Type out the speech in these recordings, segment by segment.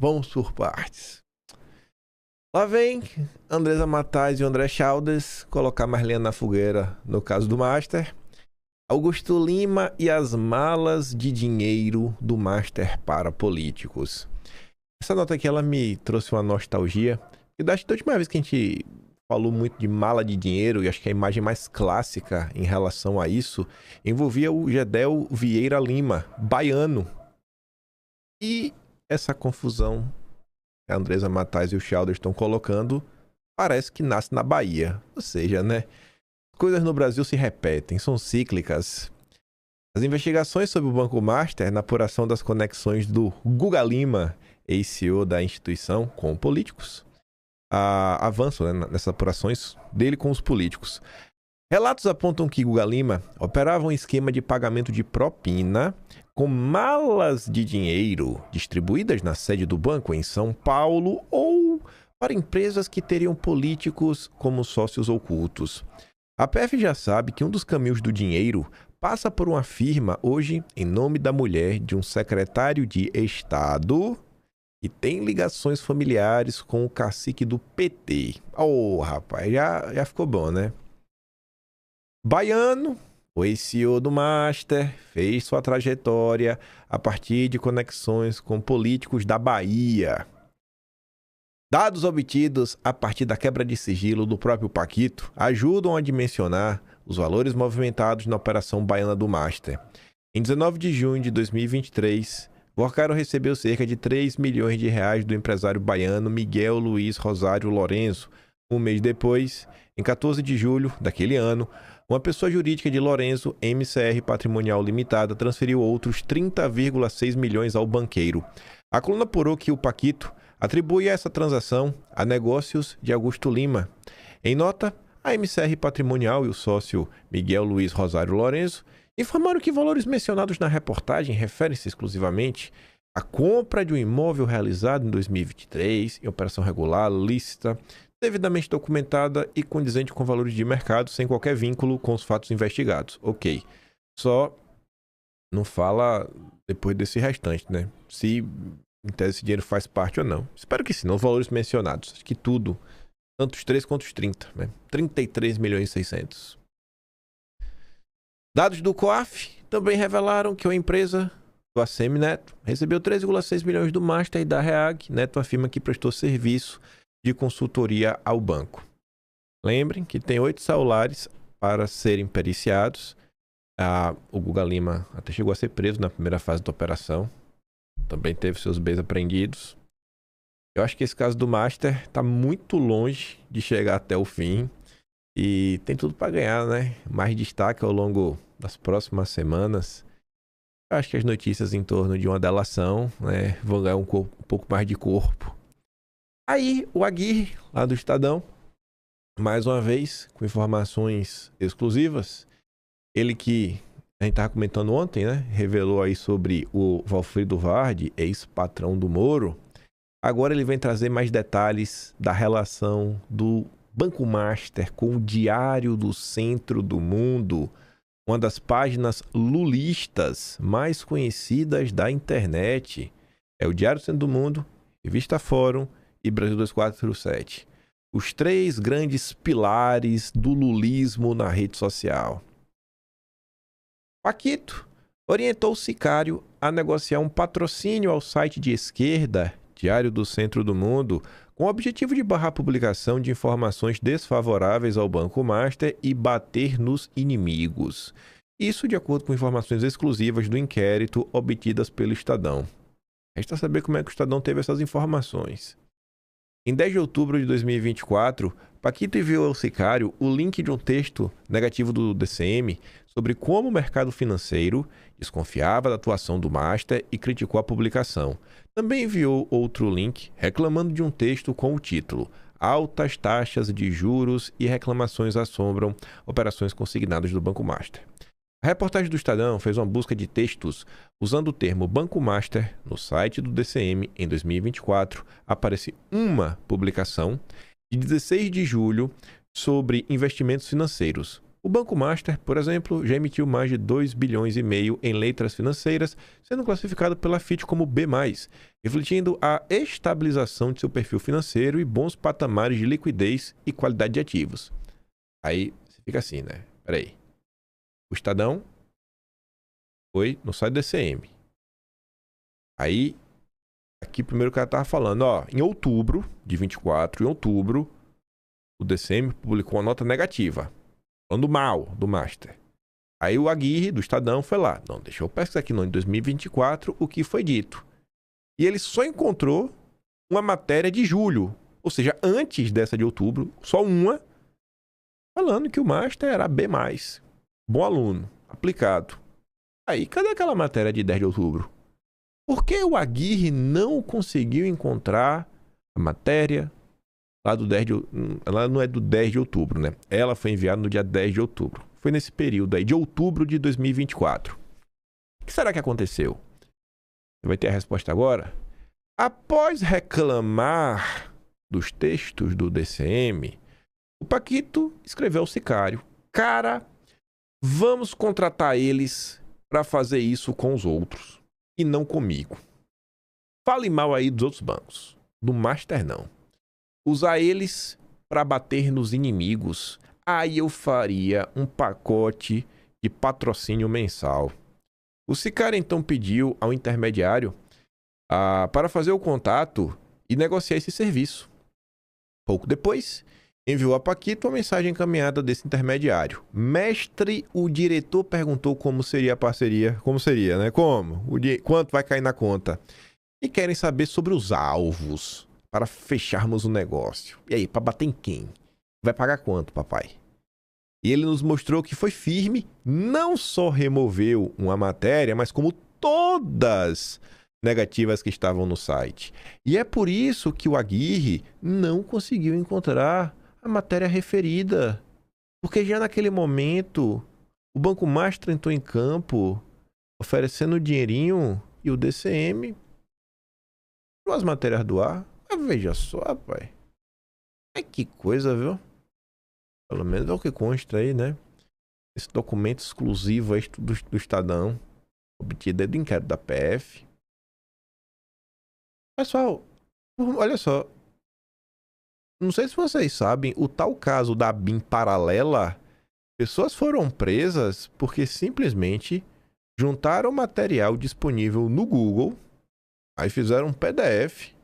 Vamos por partes. Lá vem Andresa Matais e André Chaldes colocar mais lenha na fogueira no caso do Master. Augusto Lima e as malas de dinheiro do Master para políticos. Essa nota aqui ela me trouxe uma nostalgia. E da última vez que a gente falou muito de mala de dinheiro, e acho que a imagem mais clássica em relação a isso envolvia o Gedel Vieira Lima, baiano. E essa confusão que a Andresa Matais e o Chalder estão colocando parece que nasce na Bahia. Ou seja, né? Coisas no Brasil se repetem, são cíclicas. As investigações sobre o Banco Master na apuração das conexões do Guga Lima, ex-CEO da instituição, com políticos, avançam, né, nessas apurações dele com os políticos. Relatos apontam que Guga Lima operava um esquema de pagamento de propina com malas de dinheiro distribuídas na sede do banco em São Paulo ou para empresas que teriam políticos como sócios ocultos. A PF já sabe que um dos caminhos do dinheiro passa por uma firma hoje em nome da mulher de um secretário de Estado e tem ligações familiares com o cacique do PT. Rapaz, já ficou bom, né? Baiano, o ex-CEO do Master, fez sua trajetória a partir de conexões com políticos da Bahia. Dados obtidos a partir da quebra de sigilo do próprio Paquito ajudam a dimensionar os valores movimentados na operação baiana do Master. Em 19 de junho de 2023, Vorcaro recebeu cerca de 3 milhões de reais do empresário baiano Miguel Luiz Rosário Lorenzo. Um mês depois, em 14 de julho daquele ano, uma pessoa jurídica de Lorenzo, MCR Patrimonial Limitada, transferiu outros 30,6 milhões ao banqueiro. A coluna apurou que o Paquito atribui essa transação a negócios de Augusto Lima. Em nota, a MCR Patrimonial e o sócio Miguel Luiz Rosário Lorenzo informaram que valores mencionados na reportagem referem-se exclusivamente à compra de um imóvel realizado em 2023, em operação regular, lícita, devidamente documentada e condizente com valores de mercado, sem qualquer vínculo com os fatos investigados. Ok. Só não fala depois desse restante, né? Se em tese esse dinheiro faz parte ou não. Espero que sim, não os valores mencionados. Acho que tudo, tanto os 3 quanto os 30, né? 33 milhões e 600. Dados do COAF também revelaram que a empresa do ACM Neto recebeu 3,6 milhões do Master e da REAG. Neto afirma que prestou serviço de consultoria ao banco. Lembrem que tem 8 celulares para serem periciados. O Guga Lima até chegou a ser preso na primeira fase da operação. Também teve seus bens apreendidos. Eu acho que esse caso do Master está muito longe de chegar até o fim. E tem tudo para ganhar, né? Mais destaque ao longo das próximas semanas. Eu acho que as notícias em torno de uma delação, né, vão ganhar um pouco mais de corpo. Aí, o Aguirre, lá do Estadão, mais uma vez, com informações exclusivas. Ele que a gente estava comentando ontem, né? Revelou aí sobre o Valfrido Vardi, ex-patrão do Moro. Agora ele vem trazer mais detalhes da relação do Banco Master com o Diário do Centro do Mundo, uma das páginas lulistas mais conhecidas da internet. É o Diário do Centro do Mundo, Revista Fórum e Brasil 247. Os 3 grandes pilares do lulismo na rede social. Paquito orientou o sicário a negociar um patrocínio ao site de esquerda, Diário do Centro do Mundo, com o objetivo de barrar a publicação de informações desfavoráveis ao Banco Master e bater nos inimigos. Isso de acordo com informações exclusivas do inquérito obtidas pelo Estadão. Resta saber como é que o Estadão teve essas informações. Em 10 de outubro de 2024, Paquito enviou ao sicário o link de um texto negativo do DCM sobre como o mercado financeiro desconfiava da atuação do Master e criticou a publicação. Também enviou outro link reclamando de um texto com o título Altas taxas de juros e reclamações assombram operações consignadas do Banco Master. A reportagem do Estadão fez uma busca de textos usando o termo Banco Master no site do DCM em 2024. Aparece uma publicação de 16 de julho sobre investimentos financeiros. O Banco Master, por exemplo, já emitiu mais de 2,5 bilhões em letras financeiras, sendo classificado pela Fitch como B+, refletindo a estabilização de seu perfil financeiro e bons patamares de liquidez e qualidade de ativos. Aí você fica assim, né? Peraí. O Estadão foi no site do DCM. Aí, aqui primeiro o cara tava falando, ó, em outubro de 24, o DCM publicou uma nota negativa, falando mal do Master. Aí o Aguirre, do Estadão, foi lá. Não, deixa eu pesquisar aqui no em 2024 o que foi dito. E ele só encontrou uma matéria de julho, ou seja, antes dessa de outubro, só uma, falando que o Master era B+, bom aluno, aplicado. Aí, cadê aquela matéria de 10 de outubro? Por que o Aguirre não conseguiu encontrar a matéria lá do 10 de... Ela não é do 10 de outubro, né? Ela foi enviada no dia 10 de outubro. Foi nesse período aí, de outubro de 2024. O que será que aconteceu? Você vai ter a resposta agora? Após reclamar dos textos do DCM, o Paquito escreveu ao Sicário: cara, vamos contratar eles para fazer isso com os outros e não comigo. Fale mal aí dos outros bancos. Do Master não. Usar eles para bater nos inimigos. Aí eu faria um pacote de patrocínio mensal. O Sicário então pediu ao intermediário para fazer o contato e negociar esse serviço. Pouco depois, enviou a Paquito a mensagem encaminhada desse intermediário. Mestre, o diretor perguntou como seria a parceria. Como seria, né? Como? Quanto vai cair na conta? E querem saber sobre os alvos para fecharmos o negócio. E aí, para bater em quem? Vai pagar quanto, papai? E ele nos mostrou que foi firme, não só removeu uma matéria, mas como todas negativas que estavam no site. E é por isso que o Aguirre não conseguiu encontrar a matéria referida. Porque já naquele momento, o Banco Master entrou em campo, oferecendo dinheirinho, e o DCM tirou as matérias do ar. Mas veja só, rapaz. Ai, que coisa, viu? Pelo menos é o que consta aí, né? Esse documento exclusivo aí do Estadão, obtido do inquérito da PF. Pessoal, olha só. Não sei se vocês sabem, o tal caso da BIM paralela, pessoas foram presas porque simplesmente juntaram material disponível no Google, aí fizeram um PDF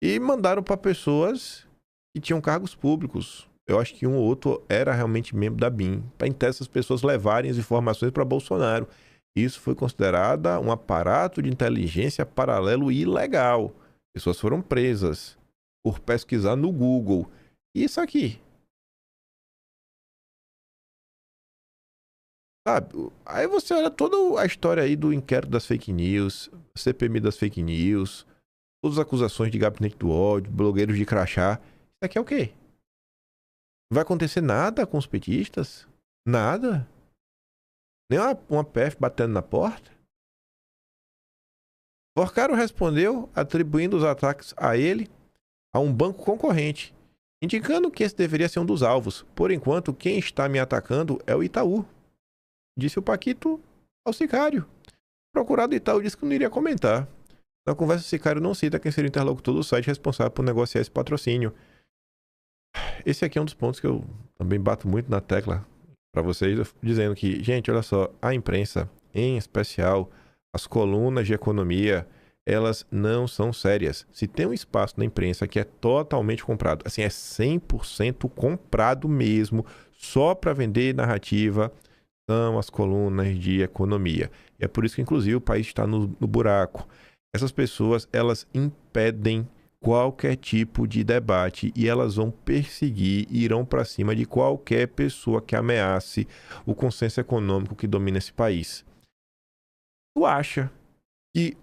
e mandaram para pessoas que tinham cargos públicos. Eu acho que um ou outro era realmente membro da BIM, para então essas pessoas levarem as informações para Bolsonaro. Isso foi considerado um aparato de inteligência paralelo e ilegal. Pessoas foram presas por pesquisar no Google. Isso aqui. Sabe? Aí você olha toda a história aí do inquérito das fake news, CPMI das fake news, todas as acusações de gabinete do ódio, blogueiros de crachá. Isso aqui é o quê? Não vai acontecer nada com os petistas? Nada? Nem uma PF batendo na porta? Porcaro respondeu atribuindo os ataques a ele a um banco concorrente, indicando que esse deveria ser um dos alvos. Por enquanto, quem está me atacando é o Itaú, disse o Paquito ao Sicário. O procurado Itaú disse que não iria comentar. Na conversa, o Sicário não cita quem seria o interlocutor do site responsável por negociar esse patrocínio. Esse aqui é um dos pontos que eu também bato muito na tecla para vocês, dizendo que, gente, olha só, a imprensa, em especial as colunas de economia, elas não são sérias. Se tem um espaço na imprensa que é totalmente comprado, assim, é 100% comprado mesmo, só para vender narrativa, são as colunas de economia. E é por isso que, inclusive, o país está no buraco. Essas pessoas, elas impedem qualquer tipo de debate e elas vão perseguir e irão para cima de qualquer pessoa que ameace o consenso econômico que domina esse país. Tu acha que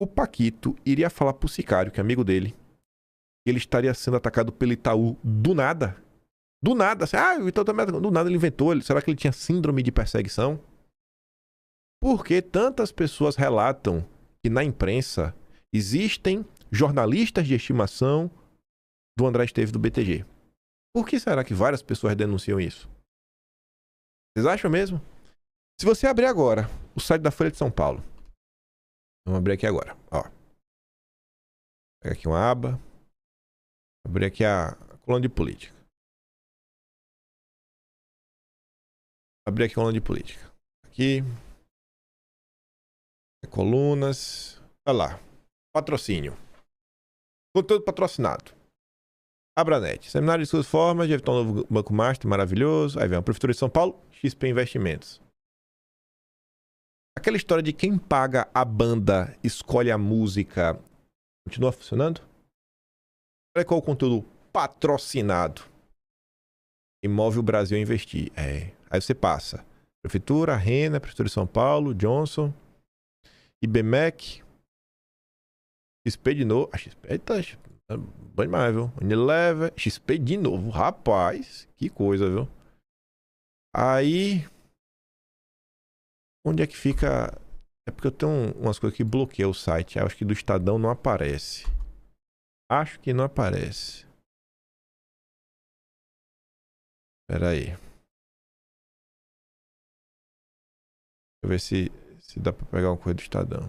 o Paquito iria falar pro Sicário, que é amigo dele, que ele estaria sendo atacado pelo Itaú do nada? Do nada. Assim, o Itaú também do nada ele inventou. Será que ele tinha síndrome de perseguição? Porque tantas pessoas relatam que na imprensa existem jornalistas de estimação do André Esteves do BTG. Por que será que várias pessoas denunciam isso? Vocês acham mesmo? Se você abrir agora o site da Folha de São Paulo. Vamos abrir aqui agora. Ó. Pega aqui uma aba. Abrir aqui a coluna de política. Abrir aqui a coluna de política. Aqui. Colunas. Olha lá. Patrocínio. Conteúdo patrocinado. Abranet. Seminário de suas formas de evitar um novo Banco Master, maravilhoso. Aí vem a Prefeitura de São Paulo, XP Investimentos. Aquela história de quem paga a banda escolhe a música continua funcionando? Olha qual é o conteúdo patrocinado. E move o Brasil a investir. Aí você passa. Prefeitura, Rena, Prefeitura de São Paulo, Johnson, IBMEC, XP de novo. A XP, eita, bom demais, viu? Unilever, XP de novo. Rapaz, que coisa, viu? Aí, onde é que fica? É porque eu tenho umas coisas que bloqueiam o site. Acho que do Estadão não aparece. Acho que não aparece. Espera aí. Deixa eu ver se dá pra pegar uma coisa do Estadão.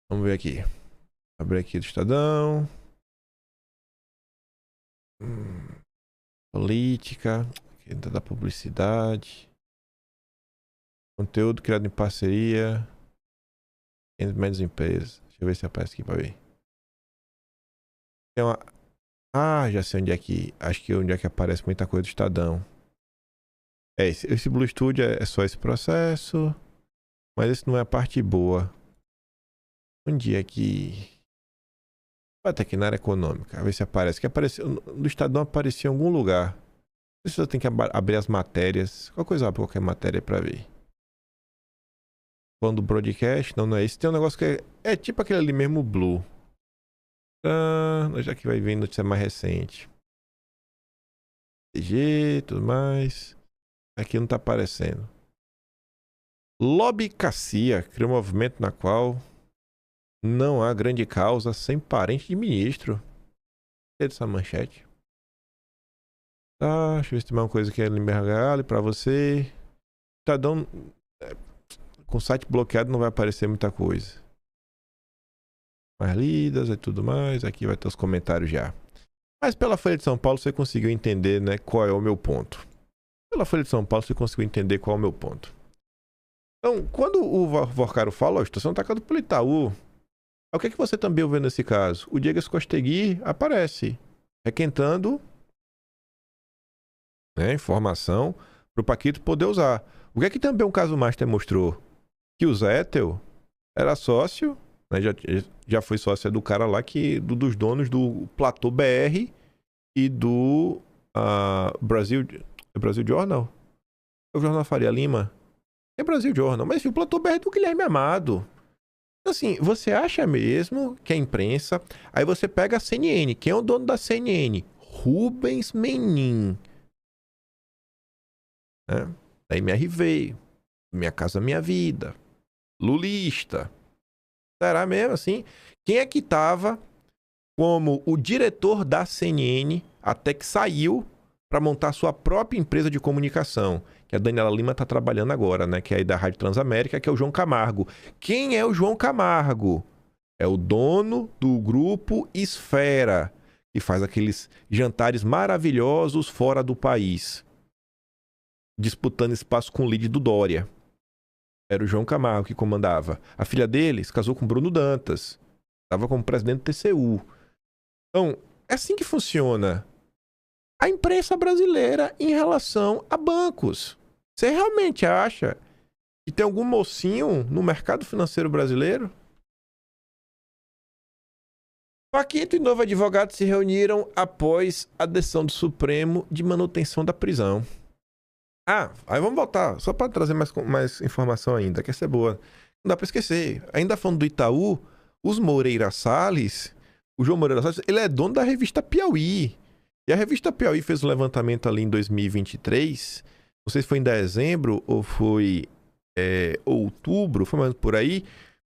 Vamos ver aqui. Abrir aqui do Estadão. Política. Aqui da publicidade. Conteúdo criado em parceria. Menos empresas. Deixa eu ver se aparece aqui pra ver. Tem uma... Ah, já sei onde é que... Acho que onde é que aparece muita coisa do Estadão. Esse Blue Studio é só esse processo. Mas esse não é a parte boa. Onde é que... Até aqui na área econômica. A ver se aparece. Que apareceu... No Estadão apareceu em algum lugar. Não sei se eu tenho que abrir as matérias. Qualquer coisa, abre qualquer matéria pra ver. Falando do broadcast. Não é esse. Tem um negócio que é tipo aquele ali mesmo, Blue. Já que vai vir notícia mais recente. TG, tudo mais. Aqui não tá aparecendo. Lobbycacia cria um movimento na qual não há grande causa sem parente de ministro. Cadê essa manchete? Tá, deixa eu ver se tem mais uma coisa que é liberal pra você. Estadão, com o site bloqueado não vai aparecer muita coisa. Mais lidas e tudo mais. Aqui vai ter os comentários já. Mas pela Folha de São Paulo você conseguiu entender, né, qual é o meu ponto. Pela Folha de São Paulo você conseguiu entender qual é o meu ponto. Então, quando o Vorcaro fala, a estação tá pelo Itaú, o que é que você também ouviu nesse caso? O Diego Costegui aparece requentando, né, informação para o Paquito poder usar. O que é que também o caso Master mostrou? Que o Zettel era sócio, né, já foi sócio do cara lá, dos donos do Platô BR e do Brasil Journal. O Jornal Faria Lima. É Brasil Journal, mas enfim, o Platô BR do Guilherme Amado. Assim, você acha mesmo que a imprensa... Aí você pega a CNN. Quem é o dono da CNN? Rubens Menin. Né? Da MRV. Minha Casa Minha Vida. Lulista. Será mesmo assim? Quem é que estava como o diretor da CNN até que saiu para montar sua própria empresa de comunicação? Que a Daniela Lima está trabalhando agora, né? Que é aí da Rádio Transamérica, que é o João Camargo. Quem é o João Camargo? É o dono do grupo Esfera, que faz aqueles jantares maravilhosos fora do país, disputando espaço com o lead do Dória. Era o João Camargo que comandava. A filha dele se casou com Bruno Dantas. Estava como presidente do TCU. Então, é assim que funciona a imprensa brasileira em relação a bancos. Você realmente acha que tem algum mocinho no mercado financeiro brasileiro? Paquito e novo advogado se reuniram após a decisão do Supremo de manutenção da prisão. Aí vamos voltar, só para trazer mais informação ainda, que essa é boa. Não dá para esquecer. Ainda falando do Itaú, os Moreira Salles, o João Moreira Salles, ele é dono da revista Piauí. E a revista Piauí fez um levantamento ali em 2023, não sei se foi em dezembro ou foi outubro, foi mais por aí,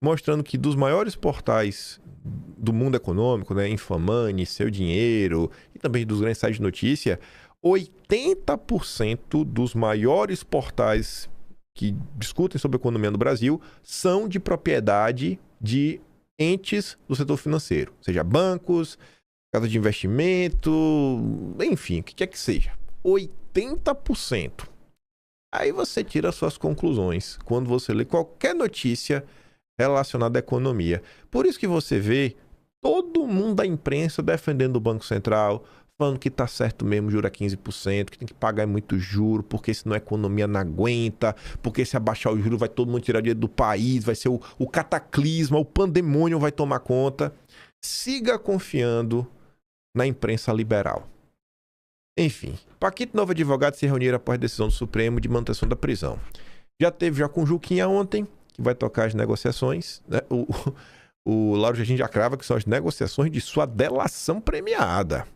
mostrando que dos maiores portais do mundo econômico, né, Infamani, Seu Dinheiro e também dos grandes sites de notícia, 80% dos maiores portais que discutem sobre a economia no Brasil são de propriedade de entes do setor financeiro, seja bancos, casa de investimento, enfim, o que quer que seja. 80%. Aí você tira suas conclusões quando você lê qualquer notícia relacionada à economia. Por isso que você vê todo mundo da imprensa defendendo o Banco Central, falando que tá certo mesmo, juro a 15%, que tem que pagar muito juro, porque senão a economia não aguenta, porque se abaixar o juro vai todo mundo tirar dinheiro do país, vai ser o cataclisma, o pandemônio vai tomar conta. Siga confiando na imprensa liberal. Enfim, Paquito e novo advogado se reuniram após a decisão do Supremo de manutenção da prisão. Já teve com Juquinha ontem, que vai tocar as negociações, né? O Lauro Jardim já crava que são as negociações de sua delação premiada.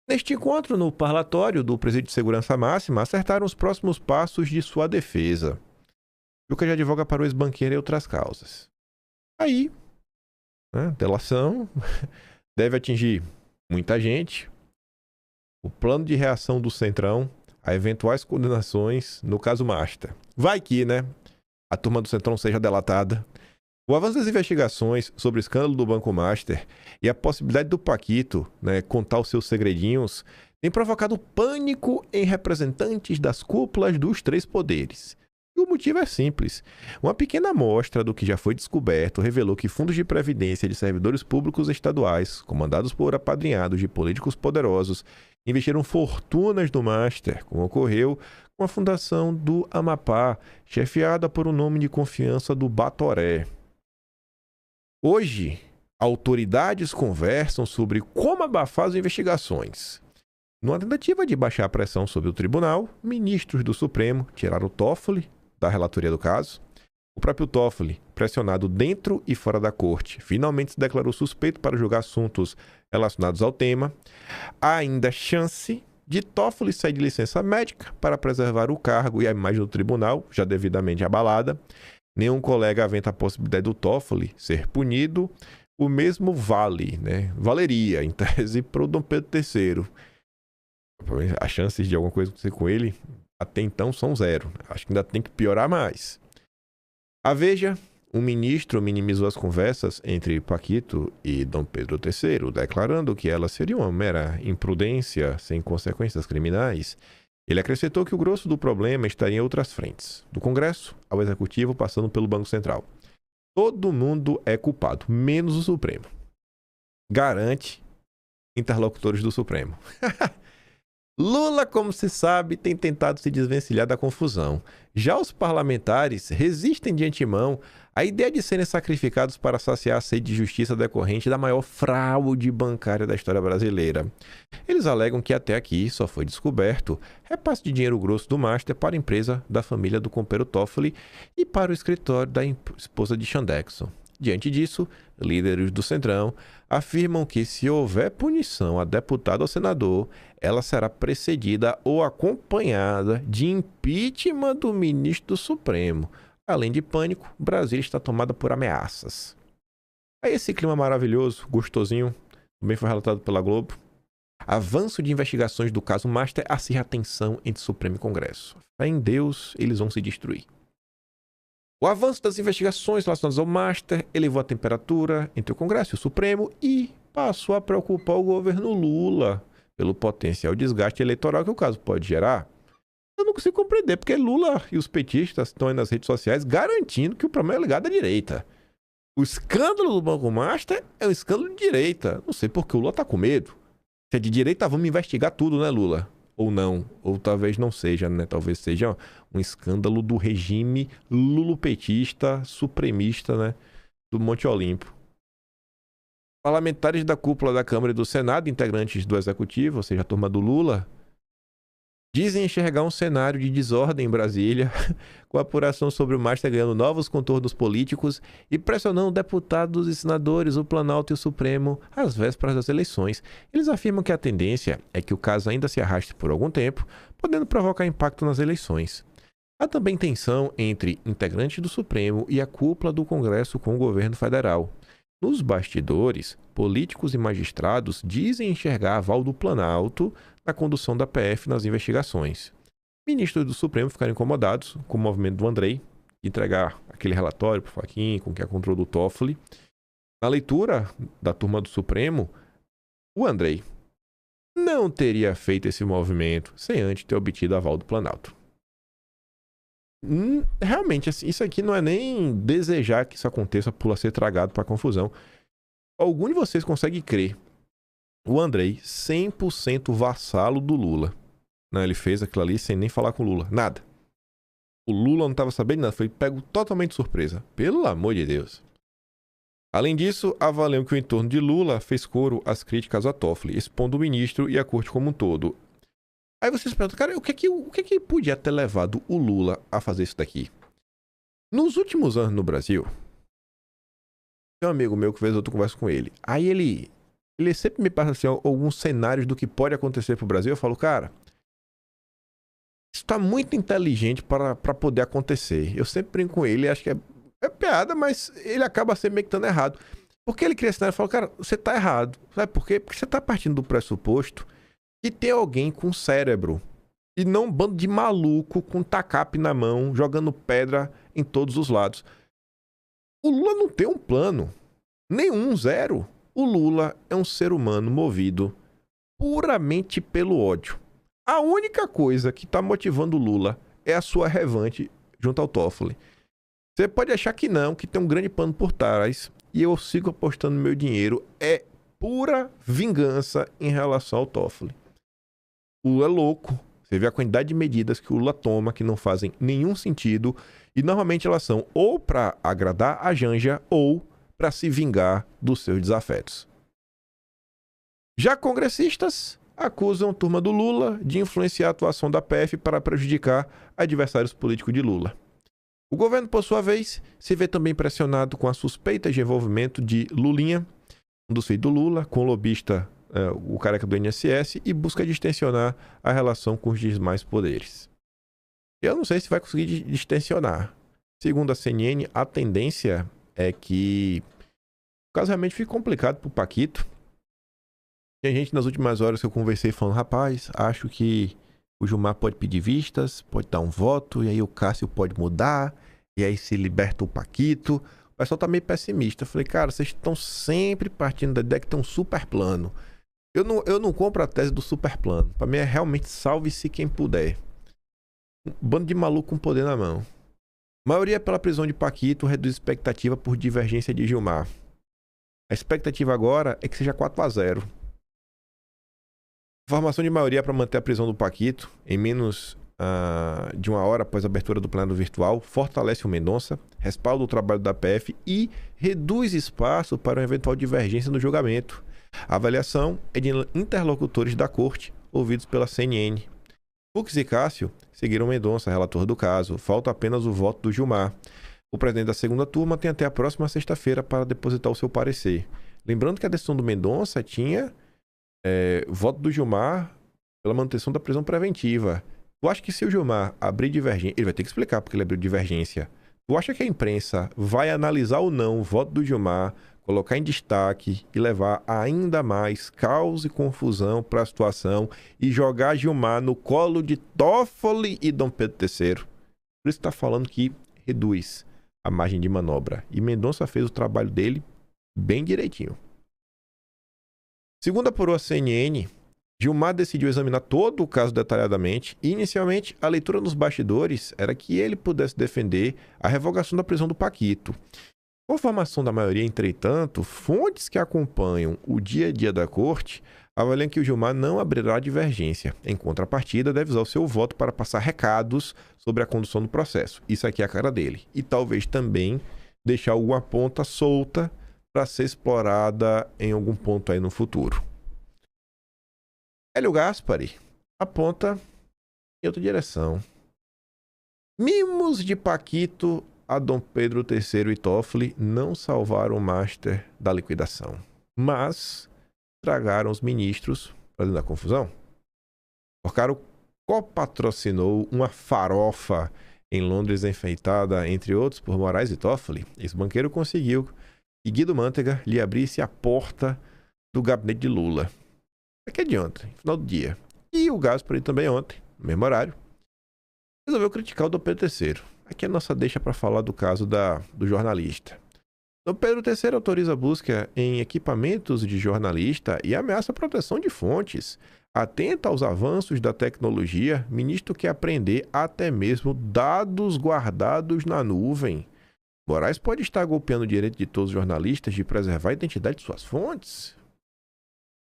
Neste encontro, no parlatório do Presídio de Segurança Máxima, acertaram os próximos passos de sua defesa. Juca já advoga para o ex-banqueiro e outras causas. Aí, né, delação deve atingir muita gente. O plano de reação do Centrão a eventuais condenações no caso Master. Vai que, né, a turma do Centrão seja delatada. O avanço das investigações sobre o escândalo do Banco Master e a possibilidade do Paquito, né, contar os seus segredinhos tem provocado pânico em representantes das cúpulas dos três poderes. E o motivo é simples. Uma pequena amostra do que já foi descoberto revelou que fundos de previdência de servidores públicos estaduais, comandados por apadrinhados de políticos poderosos, investiram fortunas no Master, como ocorreu com a fundação do Amapá, chefiada por um nome de confiança do Batoré. Hoje, autoridades conversam sobre como abafar as investigações. Numa tentativa de baixar a pressão sobre o tribunal, ministros do Supremo tiraram o Toffoli da relatoria do caso. O próprio Toffoli, pressionado dentro e fora da corte, finalmente se declarou suspeito para julgar assuntos relacionados ao tema. Há ainda chance de Toffoli sair de licença médica para preservar o cargo e a imagem do tribunal, já devidamente abalada. Nenhum colega aventa a possibilidade do Toffoli ser punido. O mesmo vale, né? Valeria, em tese, para o Dom Pedro III. As chances de alguma coisa acontecer com ele, até então, são zero. Acho que ainda tem que piorar mais. A Veja, um ministro minimizou as conversas entre Paquito e Dom Pedro III, declarando que ela seria uma mera imprudência sem consequências criminais. Ele acrescentou que o grosso do problema estaria em outras frentes, do Congresso ao Executivo, passando pelo Banco Central. Todo mundo é culpado, menos o Supremo. Garante interlocutores do Supremo. Lula, como se sabe, tem tentado se desvencilhar da confusão. Já os parlamentares resistem de antemão à ideia de serem sacrificados para saciar a sede de justiça decorrente da maior fraude bancária da história brasileira. Eles alegam que até aqui só foi descoberto repasse de dinheiro grosso do Master para a empresa da família do companheiro Toffoli e para o escritório da esposa de Chandexon. Diante disso, líderes do Centrão afirmam que se houver punição a deputado ou senador, ela será precedida ou acompanhada de impeachment do ministro do Supremo. Além de pânico, Brasília está tomada por ameaças. Aí esse clima maravilhoso, gostosinho, também foi relatado pela Globo. Avanço de investigações do caso Master acirra a tensão entre Supremo e Congresso. Fé em Deus, eles vão se destruir. O avanço das investigações relacionadas ao Master elevou a temperatura entre o Congresso e o Supremo e passou a preocupar o governo Lula pelo potencial desgaste eleitoral que o caso pode gerar. Eu não consigo compreender, porque Lula e os petistas estão aí nas redes sociais garantindo que o problema é ligado à direita. O escândalo do Banco Master é um escândalo de direita. Não sei porque o Lula tá com medo. Se é de direita, vamos investigar tudo, né, Lula? Ou não, ou talvez não seja, né? Talvez seja um escândalo do regime lulopetista, supremista, né? Do Monte Olimpo. Parlamentares da cúpula da Câmara e do Senado, integrantes do Executivo, ou seja, a turma do Lula, dizem enxergar um cenário de desordem em Brasília, com a apuração sobre o Master ganhando novos contornos políticos e pressionando deputados e senadores, o Planalto e o Supremo, às vésperas das eleições. Eles afirmam que a tendência é que o caso ainda se arraste por algum tempo, podendo provocar impacto nas eleições. Há também tensão entre integrantes do Supremo e a cúpula do Congresso com o governo federal. Nos bastidores, políticos e magistrados dizem enxergar aval do Planalto na condução da PF nas investigações. Ministros do Supremo ficaram incomodados com o movimento do Andrei de entregar aquele relatório para o Fachin, com que é controle do Toffoli. Na leitura da turma do Supremo, o Andrei não teria feito esse movimento sem antes ter obtido aval do Planalto. Realmente, assim, isso aqui não é nem desejar que isso aconteça por ser tragado para confusão. Algum de vocês consegue crer? O Andrei, 100% vassalo do Lula. Não, ele fez aquilo ali sem nem falar com o Lula. Nada. O Lula não estava sabendo nada. Foi pego totalmente de surpresa. Pelo amor de Deus. Além disso, avaliam que o entorno de Lula fez coro às críticas a Toffoli, expondo o ministro e a corte como um todo. Aí vocês perguntam, cara, o que é que podia ter levado o Lula a fazer isso daqui? Nos últimos anos no Brasil, tem um amigo meu que vez eu converso com ele. Aí ele sempre me passa assim, alguns cenários do que pode acontecer pro Brasil. Eu falo, cara, isso tá muito inteligente para poder acontecer. Eu sempre brinco com ele, acho que é piada, mas ele acaba sempre meio que estando errado. Porque ele cria cenário e fala, cara, você tá errado. Sabe por quê? Porque você tá partindo do pressuposto que tem alguém com cérebro e não um bando de maluco com tacape na mão, jogando pedra em todos os lados. O Lula não tem um plano. Nenhum, zero. O Lula é um ser humano movido puramente pelo ódio. A única coisa que está motivando o Lula é a sua revanche junto ao Toffoli. Você pode achar que não, que tem um grande plano por trás, e eu sigo apostando meu dinheiro. É pura vingança em relação ao Toffoli. O Lula é louco. Você vê a quantidade de medidas que o Lula toma que não fazem nenhum sentido, e normalmente elas são ou para agradar a Janja ou para se vingar dos seus desafetos. Já congressistas acusam a turma do Lula de influenciar a atuação da PF para prejudicar adversários políticos de Lula. O governo, por sua vez, se vê também pressionado com as suspeitas de envolvimento de Lulinha, um dos filhos do Lula, com o lobista, o careca do INSS, e busca distensionar a relação com os demais poderes. Eu não sei se vai conseguir distensionar. Segundo a CNN, a tendência é que o caso realmente fica complicado para o Paquito. Tem gente nas últimas horas que eu conversei falando, rapaz, acho que o Gilmar pode pedir vistas, pode dar um voto, e aí o Cássio pode mudar, e aí se liberta o Paquito. O pessoal tá meio pessimista. Eu falei, cara, vocês estão sempre partindo da ideia que tem um super plano. Eu não compro a tese do super plano. Para mim é realmente salve-se quem puder. Um bando de maluco com poder na mão. Maioria pela prisão de Paquito reduz expectativa por divergência de Gilmar. A expectativa agora é que seja 4-0. Formação de maioria para manter a prisão do Paquito em menos de uma hora após a abertura do plenário virtual fortalece o Mendonça, respalda o trabalho da PF e reduz espaço para uma eventual divergência no julgamento. A avaliação é de interlocutores da corte, ouvidos pela CNN. Fux e Cássio seguiram Mendonça, relator do caso. Falta apenas o voto do Gilmar. O presidente da segunda turma tem até a próxima sexta-feira para depositar o seu parecer. Lembrando que a decisão do Mendonça tinha voto do Gilmar pela manutenção da prisão preventiva. Tu acha que se o Gilmar abrir divergência... Ele vai ter que explicar porque ele abriu divergência. Tu acha que a imprensa vai analisar ou não o voto do Gilmar, colocar em destaque e levar ainda mais caos e confusão para a situação e jogar Gilmar no colo de Toffoli e Dom Pedro III? Por isso está falando que reduz a margem de manobra. E Mendonça fez o trabalho dele bem direitinho. Segundo apurou a CNN, Gilmar decidiu examinar todo o caso detalhadamente e, inicialmente, a leitura nos bastidores era que ele pudesse defender a revogação da prisão do Paquito. Com a formação da maioria, entretanto, fontes que acompanham o dia a dia da corte avaliam que o Gilmar não abrirá divergência. Em contrapartida, deve usar o seu voto para passar recados sobre a condução do processo. Isso aqui é a cara dele. E talvez também deixar alguma ponta solta para ser explorada em algum ponto aí no futuro. Hélio Gaspari aponta em outra direção. Mimos de Paquito a Dom Pedro III e Toffoli não salvaram o Master da liquidação, mas tragaram os ministros fazendo a confusão. Porcaro copatrocinou uma farofa em Londres enfeitada, entre outros, por Moraes e Toffoli, esse banqueiro conseguiu que Guido Mantega lhe abrisse a porta do gabinete de Lula. Aqui é de ontem, final do dia. E o Gaspari também ontem, no mesmo horário, resolveu criticar o Dom Pedro III. Aqui é a nossa deixa para falar do caso do jornalista. Dom Pedro III autoriza a busca em equipamentos de jornalista e ameaça a proteção de fontes. Atenta aos avanços da tecnologia, ministro quer apreender até mesmo dados guardados na nuvem. Moraes pode estar golpeando o direito de todos os jornalistas de preservar a identidade de suas fontes?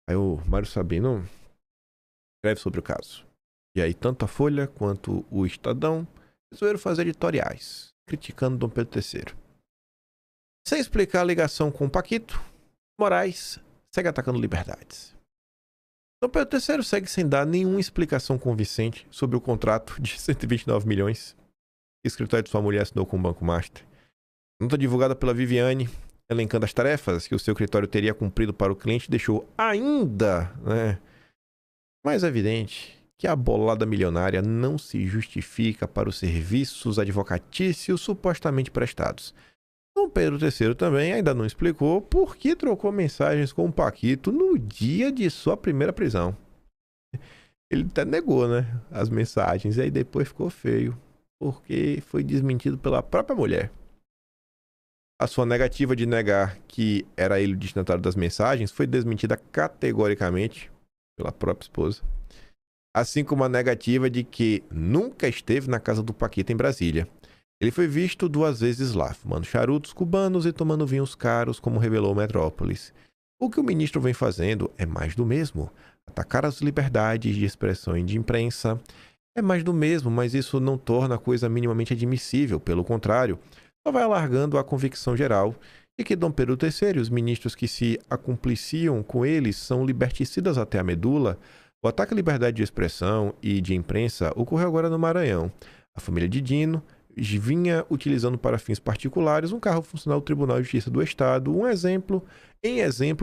Aí o Mário Sabino escreve sobre o caso. E aí tanto a Folha quanto o Estadão resolveram fazer editoriais, criticando Dom Pedro III. Sem explicar a ligação com o Paquito, Moraes segue atacando liberdades. Dom Pedro III segue sem dar nenhuma explicação convincente sobre o contrato de 129 milhões que o escritório de sua mulher assinou com o Banco Master. Nota divulgada pela Viviane, elencando as tarefas que o seu escritório teria cumprido para o cliente, deixou ainda mais evidente que a bolada milionária não se justifica para os serviços advocatícios supostamente prestados. Dom Pedro III também ainda não explicou por que trocou mensagens com o Paquito no dia de sua primeira prisão. Ele até negou, as mensagens, e aí depois ficou feio, porque foi desmentido pela própria mulher. A sua negativa de negar que era ele o destinatário das mensagens foi desmentida categoricamente pela própria esposa, assim como a negativa de que nunca esteve na casa do Paquito em Brasília. Ele foi visto 2 vezes lá, fumando charutos cubanos e tomando vinhos caros, como revelou Metrópolis. O que o ministro vem fazendo é mais do mesmo. Atacar as liberdades de expressão e de imprensa é mais do mesmo, mas isso não torna a coisa minimamente admissível. Pelo contrário, só vai alargando a convicção geral de que Dom Pedro III e os ministros que se acumpliciam com eles são liberticidas até a medula. O ataque à liberdade de expressão e de imprensa ocorreu agora no Maranhão. A família de Dino vinha utilizando para fins particulares um carro funcional do Tribunal de Justiça do Estado, exemplo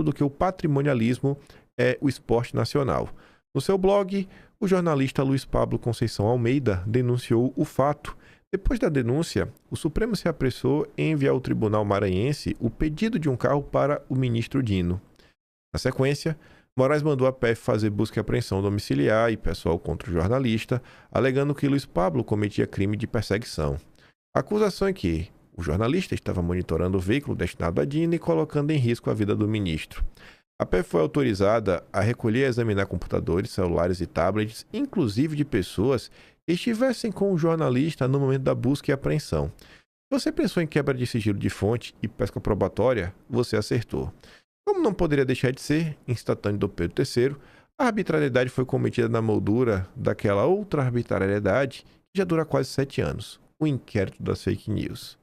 do que o patrimonialismo é o esporte nacional. No seu blog, o jornalista Luiz Pablo Conceição Almeida denunciou o fato. Depois da denúncia, o Supremo se apressou em enviar ao Tribunal Maranhense o pedido de um carro para o ministro Dino. Na sequência, Moraes mandou a PF fazer busca e apreensão domiciliar e pessoal contra o jornalista, alegando que Luiz Pablo cometia crime de perseguição. A acusação é que o jornalista estava monitorando o veículo destinado a Dino e colocando em risco a vida do ministro. A PF foi autorizada a recolher e examinar computadores, celulares e tablets, inclusive de pessoas que estivessem com o jornalista no momento da busca e apreensão. Se você pensou em quebra de sigilo de fonte e pesca probatória, você acertou. Como não poderia deixar de ser, instantâneo do Pedro III, a arbitrariedade foi cometida na moldura daquela outra arbitrariedade que já dura quase 7 anos, o inquérito das fake news.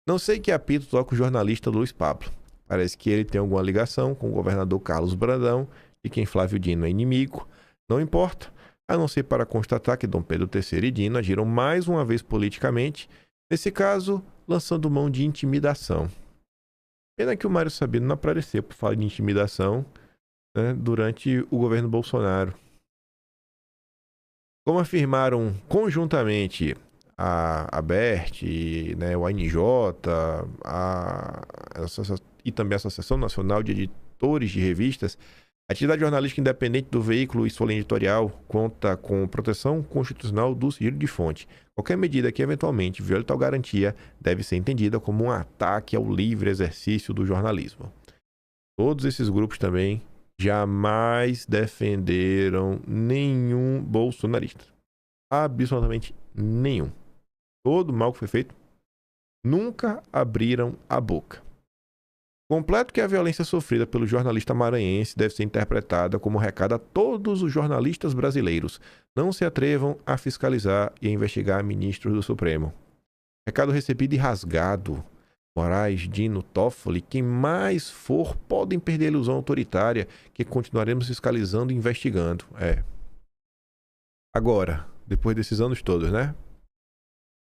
Não sei que apito toca o jornalista Luiz Pablo. Parece que ele tem alguma ligação com o governador Carlos Brandão, de quem Flávio Dino é inimigo. Não importa, a não ser para constatar que Dom Pedro III e Dino agiram mais uma vez politicamente, nesse caso, lançando mão de intimidação. Pena que o Mário Sabino não apareceu por falar de intimidação durante o governo Bolsonaro. Como afirmaram conjuntamente a BERT, o ANJ, e também a Associação Nacional de Editores de Revistas, a atividade jornalística independente do veículo e sua linha editorial conta com proteção constitucional do sigilo de fonte. Qualquer medida que eventualmente viole tal garantia deve ser entendida como um ataque ao livre exercício do jornalismo. Todos esses grupos também jamais defenderam nenhum bolsonarista. Absolutamente nenhum. Todo mal que foi feito, nunca abriram a boca. Completo que a violência sofrida pelo jornalista maranhense deve ser interpretada como recado a todos os jornalistas brasileiros. Não se atrevam a fiscalizar e a investigar ministros do Supremo. Recado recebido e rasgado. Moraes, Dino, Toffoli, quem mais for, podem perder a ilusão autoritária que continuaremos fiscalizando e investigando. Agora, depois desses anos todos,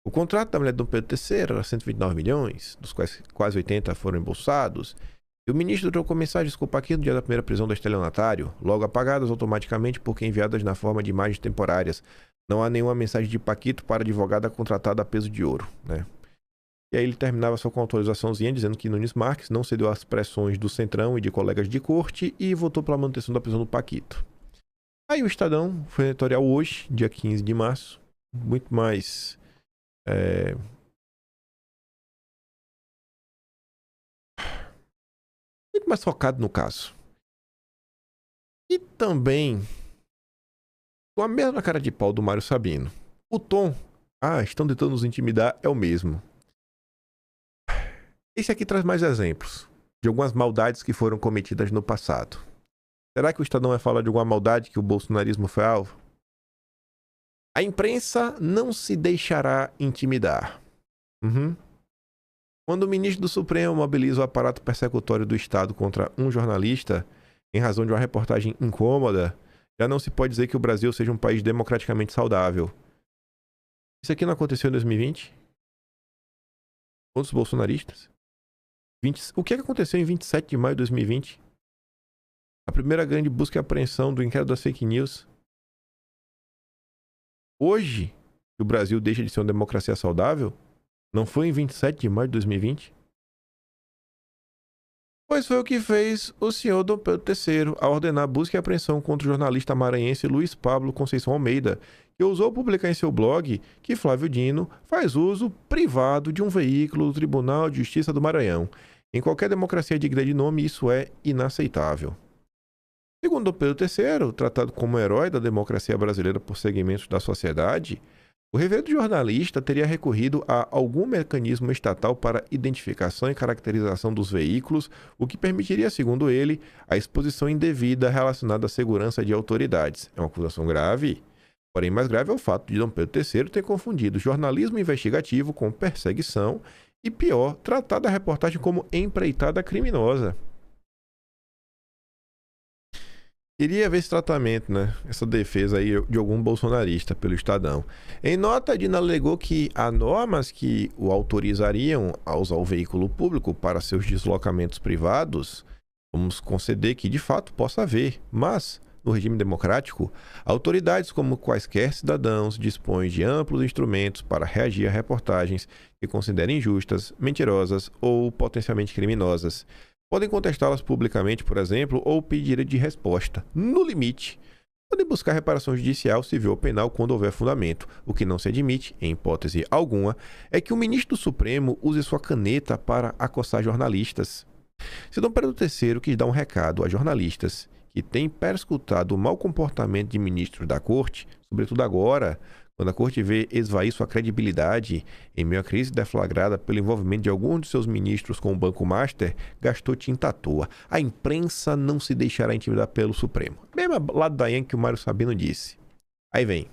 O contrato da mulher de Dom Pedro III era 129 milhões, dos quais quase 80 foram embolsados. E o ministro trocou mensagem com o Paquito no dia da primeira prisão do estelionatário, logo apagadas automaticamente porque enviadas na forma de imagens temporárias. Não há nenhuma mensagem de Paquito para advogada contratada a peso de ouro, né? E aí ele terminava só com autorizaçãozinha dizendo que Nunes Marques não cedeu às pressões do Centrão e de colegas de corte e votou pela manutenção da prisão do Paquito. Aí o Estadão foi no editorial hoje, dia 15 de março, muito mais muito mais focado no caso. E também com a mesma cara de pau do Mário Sabino. O tom, estão tentando nos intimidar, é o mesmo. Esse aqui traz mais exemplos de algumas maldades que foram cometidas no passado. Será que o Estadão vai falar de alguma maldade que o bolsonarismo foi alvo? A imprensa não se deixará intimidar. Quando o ministro do Supremo mobiliza o aparato persecutório do Estado contra um jornalista, em razão de uma reportagem incômoda, já não se pode dizer que o Brasil seja um país democraticamente saudável. Isso aqui não aconteceu em 2020? Com os bolsonaristas? O que aconteceu em 27 de maio de 2020? A primeira grande busca e apreensão do inquérito das fake news. Hoje, que o Brasil deixa de ser uma democracia saudável, não foi em 27 de maio de 2020? Pois foi o que fez o senhor Dom Pedro III ao ordenar busca e apreensão contra o jornalista maranhense Luiz Pablo Conceição Almeida, que ousou publicar em seu blog que Flávio Dino faz uso privado de um veículo do Tribunal de Justiça do Maranhão. Em qualquer democracia digna de nome, isso é inaceitável. Segundo Dom Pedro III, tratado como herói da democracia brasileira por segmentos da sociedade, o reverendo jornalista teria recorrido a algum mecanismo estatal para identificação e caracterização dos veículos, o que permitiria, segundo ele, a exposição indevida relacionada à segurança de autoridades. É uma acusação grave. Porém, mais grave é o fato de Dom Pedro III ter confundido jornalismo investigativo com perseguição e, pior, tratado a reportagem como empreitada criminosa. Queria ver esse tratamento, né? Essa defesa aí de algum bolsonarista pelo Estadão. Em nota, Dino alegou que há normas que o autorizariam a usar o veículo público para seus deslocamentos privados. Vamos conceder que de fato possa haver, mas no regime democrático, autoridades como quaisquer cidadãos dispõem de amplos instrumentos para reagir a reportagens que considerem injustas, mentirosas ou potencialmente criminosas. Podem contestá-las publicamente, por exemplo, ou pedir direito de resposta. No limite, podem buscar reparação judicial, civil ou penal quando houver fundamento. O que não se admite, em hipótese alguma, é que o ministro do Supremo use sua caneta para acossar jornalistas. Se Dom Pedro III quis dar um recado a jornalistas que têm perscrutado o mau comportamento de ministros da corte, sobretudo agora, quando a corte vê esvair sua credibilidade em meio à crise deflagrada pelo envolvimento de alguns de seus ministros com o Banco Master, gastou tinta à toa. A imprensa não se deixará intimidar pelo Supremo. Mesmo lado da que o Mário Sabino disse. Aí vem.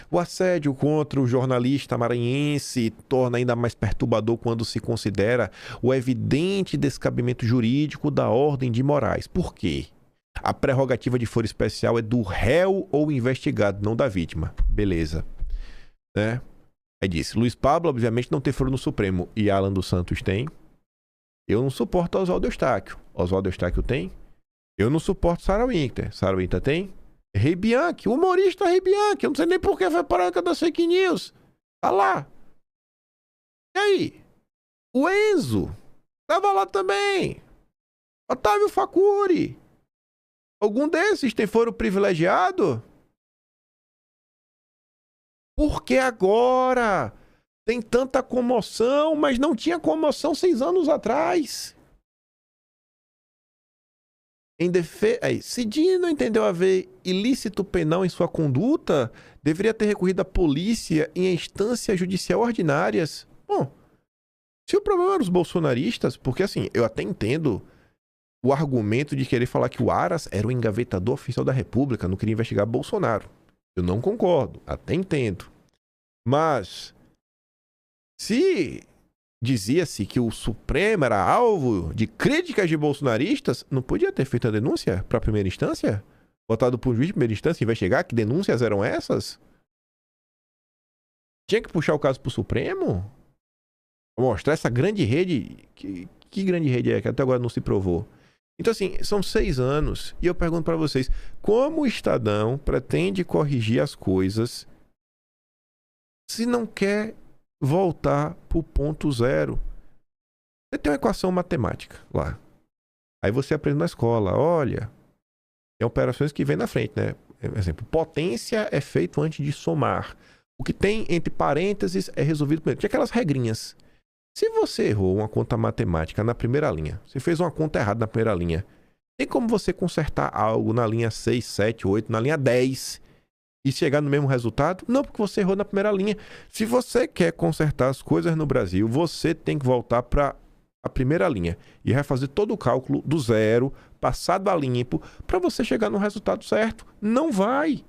O assédio contra o jornalista maranhense torna ainda mais perturbador quando se considera o evidente descabimento jurídico da ordem de Moraes. Por quê? A prerrogativa de foro especial é do réu ou investigado, não da vítima. Beleza. Né? Aí disse, Luiz Pablo, obviamente, não tem foro no Supremo. E Alan dos Santos tem. Eu não suporto Oswaldo Eustáquio. Oswaldo Eustáquio tem. Eu não suporto Sarah Winter. Sarah Winter tem. Rei Bianchi, humorista Rei Bianchi. Eu não sei nem por que foi para das fake news. Tá lá. E aí? O Enzo. Tava lá também. Otávio Facuri. Algum desses tem foro privilegiado? Por que agora tem tanta comoção, mas não tinha comoção 6 anos atrás? Se Dino entendeu haver ilícito penal em sua conduta, deveria ter recorrido à polícia em instâncias judiciais ordinárias. Bom, se o problema era os bolsonaristas, porque assim, eu até entendo o argumento de querer falar que o Aras era o engavetador oficial da República, não queria investigar Bolsonaro. Eu não concordo, até entendo. Mas, se dizia-se que o Supremo era alvo de críticas de bolsonaristas, não podia ter feito a denúncia para a primeira instância? Botado por um juiz de primeira instância investigar que denúncias eram essas? Tinha que puxar o caso para o Supremo? Mostrar essa grande rede que Que grande rede é que até agora não se provou? Então, assim, são 6 anos e eu pergunto para vocês, como o Estadão pretende corrigir as coisas se não quer voltar para o ponto zero? Você tem uma equação matemática lá. Aí você aprende na escola, olha, tem operações que vêm na frente, né? Por exemplo, potência é feito antes de somar. O que tem entre parênteses é resolvido por... Tinha aquelas regrinhas. Se você errou uma conta matemática na primeira linha, você fez uma conta errada na primeira linha, tem como você consertar algo na linha 6, 7, 8, na linha 10 e chegar no mesmo resultado? Não, porque você errou na primeira linha. Se você quer consertar as coisas no Brasil, você tem que voltar para a primeira linha e refazer todo o cálculo do zero, passado a limpo, para você chegar no resultado certo. Não vai.